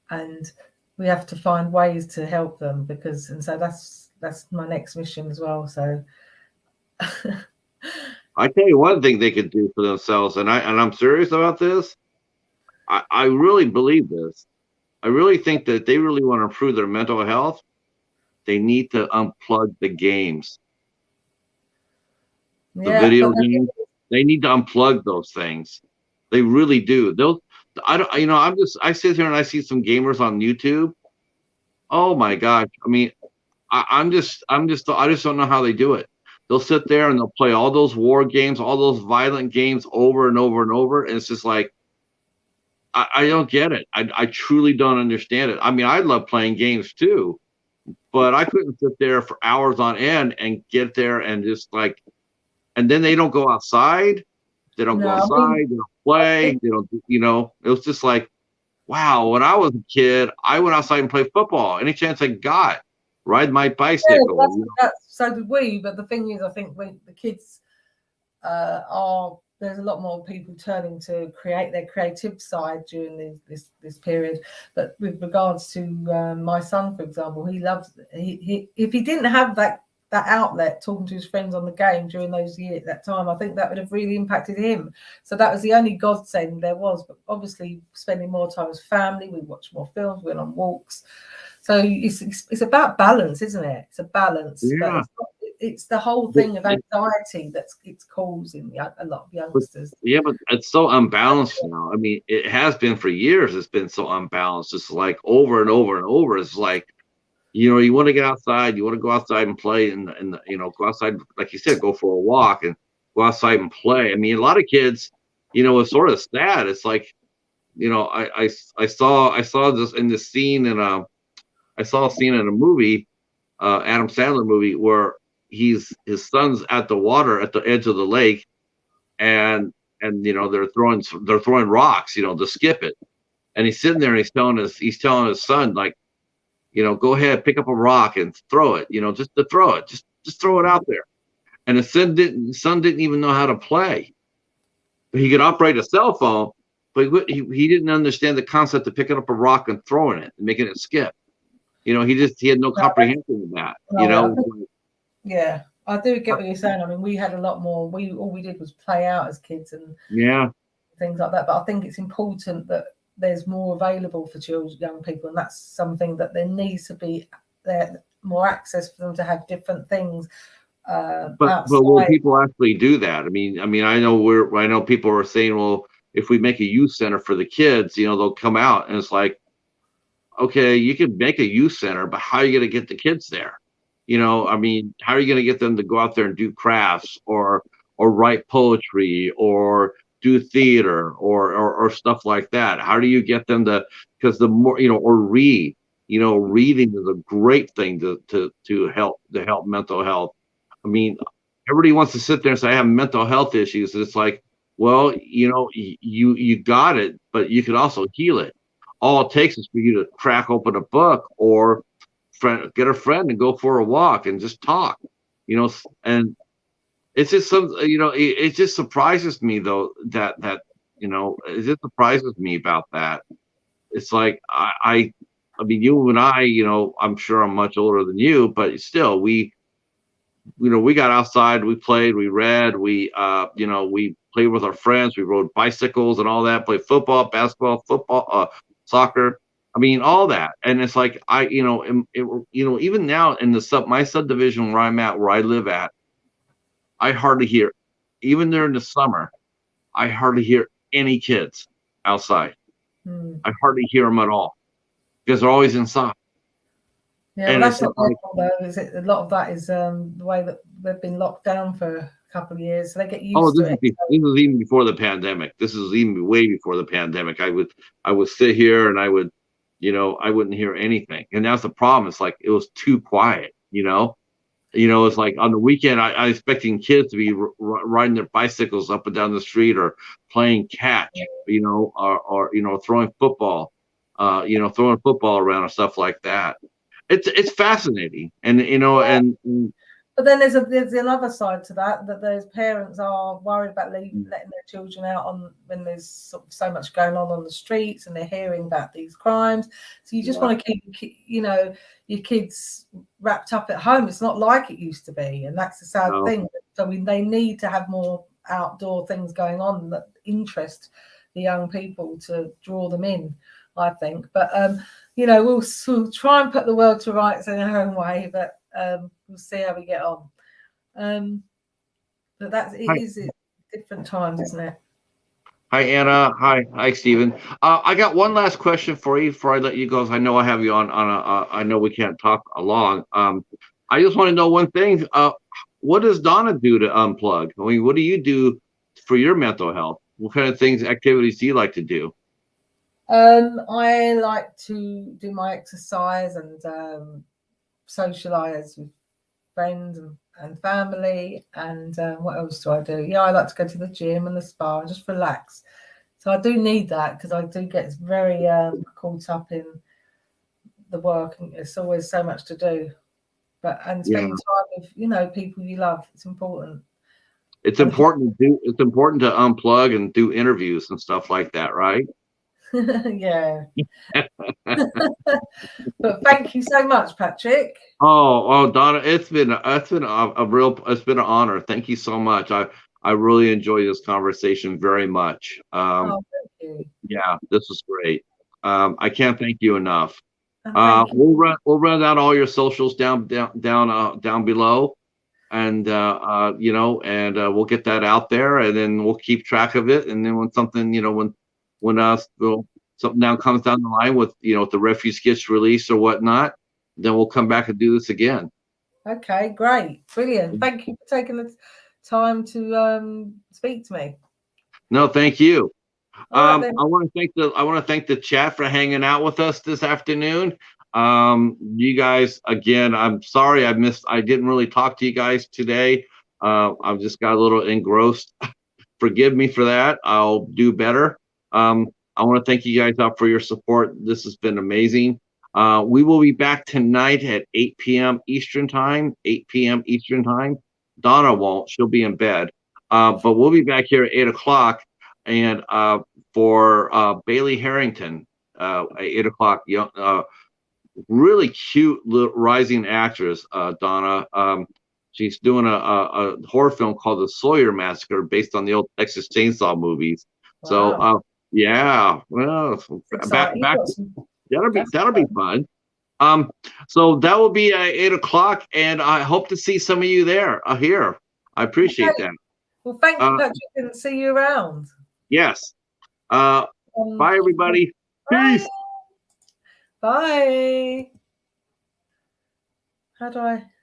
and we have to find ways to help them and so that's my next mission as well. So I tell you one thing they could do for themselves, and I'm serious about this. I really believe this. I really think that they really want to improve their mental health. They need to unplug the games, the video games. They need to unplug those things. They really do. I don't, I sit here and I see some gamers on YouTube. Oh my gosh. I mean, I just don't know how they do it. They'll sit there and they'll play all those war games, all those violent games over and over and over. And it's just like, I don't get it. I truly don't understand it. I mean, I love playing games too, but I couldn't sit there for hours on end and get there and just like, and then they don't go outside. They don't go outside. They don't play. They don't, it was just like, wow. When I was a kid, I went outside and played football any chance I got. Ride my bicycle. So did we. But the thing is, I think when the kids there's a lot more people turning to create their creative side during this period. But with regards to my son, for example, he loves he if he didn't have that outlet talking to his friends on the game during that time, I think that would have really impacted him. So that was the only godsend there was. But obviously spending more time as family, we watched more films, we went on walks. So it's about balance, isn't it? It's a balance. Yeah. But it's the whole thing of anxiety it's causing a lot of youngsters. But it's so unbalanced now. I mean, it has been for years. It's been so unbalanced. It's like over and over and over. It's like, you want to get outside. You want to go outside and play, and go outside, like you said, go for a walk and go outside and play. I mean, a lot of kids, it's sort of sad. It's like, I saw this in this scene I saw a scene in a movie, Adam Sandler movie, where his son's at the water at the edge of the lake, and they're throwing rocks, to skip it, and he's sitting there and he's telling his son, like, go ahead, pick up a rock and throw it, just to throw it, just throw it out there. And his son didn't even know how to play, but he could operate a cell phone, but he didn't understand the concept of picking up a rock and throwing it and making it skip. He had no comprehension of that. Yeah, I do get what you're saying. I mean, we had a lot more. All we did was play out as kids and things like that. But I think it's important that there's more available for young people, and that's something that there needs to be more access for them to have different things. But will people actually do that? I mean, I know people are saying, well, if we make a youth center for the kids, they'll come out, and it's like, okay, you can make a youth center, but how are you going to get the kids there? I mean, how are you going to get them to go out there and do crafts or write poetry or do theater or stuff like that? How do you get them to, because the more, or read, reading is a great thing to help mental health. I mean, everybody wants to sit there and say, I have mental health issues. And it's like, well, you got it, but you could also heal it. All it takes is for you to crack open a book or get a friend and go for a walk and just talk, and it's just it just surprises me though that it just surprises me about that. It's like, I mean, you and I, I'm sure I'm much older than you, but still we got outside, we played, we read, we played with our friends, we rode bicycles and all that, played football, basketball, soccer. I mean, all that. And it's like, even now in my subdivision where I'm at, where I live at, I hardly hear, even during the summer, I hardly hear any kids outside. I hardly hear them at all because they're always inside. Yeah, well, that's not helpful though, is it? A lot of that is the way that they've been locked down for couple of years, so they get Oh, used to it. this is even before the pandemic. This is even way before the pandemic. I would sit here and I would, I wouldn't hear anything. And that's the problem. It's like it was too quiet, it's like on the weekend, I expecting kids to be riding their bicycles up and down the street or playing catch, or throwing football, throwing football around and stuff like that. It's fascinating, and But then there's another side to that those parents are worried about letting their children out on when there's so much going on the streets and they're hearing about these crimes. So you just want to keep, your kids wrapped up at home. It's not like it used to be, and that's the sad thing. I mean, they need to have more outdoor things going on that interest the young people to draw them in, I think. But we'll try and put the world to rights in our own way, but we'll see how we get on. But it is different times, isn't it? Hi, Anna. Hi, Stephen. I got one last question for you before I let you go. I know I have you on I know we can't talk along. I just want to know one thing. What does Donna do to unplug? I mean, what do you do for your mental health? What kind of activities do you like to do? I like to do my exercise and socialize with friends and family, and what else do I do? I like to go to the gym and the spa and just relax. So I do need that because I do get very caught up in the work, and it's always so much to do. And spending time with people you love, it's important. It's important to unplug and do interviews and stuff like that, right? Yeah. But thank you so much, Patrick. Oh, Donna, it's been an honor. Thank you so much. I really enjoy this conversation very much. Thank you. Yeah, this was great. I can't thank you enough. We'll run down all your socials down below, and we'll get that out there, and then we'll keep track of it. And then when something, when something now comes down the line with if the refuse gets released or whatnot, then we'll come back and do this again. Okay, great, brilliant. Thank you for taking the time to speak to me. No, thank you. Right, I want to thank the chat for hanging out with us this afternoon. You guys, again, I'm sorry I didn't really talk to you guys today. I've just got a little engrossed. Forgive me for that. I'll do better. I want to thank you guys out for your support. This has been amazing. We will be back tonight at 8 p.m. Eastern time. 8 p.m. Eastern time. Donna won't. She'll be in bed. But we'll be back here at 8 o'clock. And for Bailey Harrington, at 8 o'clock, really cute little rising actress, Donna. She's doing a horror film called The Sawyer Massacre based on the old Texas Chainsaw movies. Wow. So yeah, well, back that'll be fun. So that will be at 8 o'clock, and I hope to see some of you there here. I appreciate that. Well, thank you, Patrick, and see you around. Yes. Bye, everybody. Bye. Peace. Bye. How do I?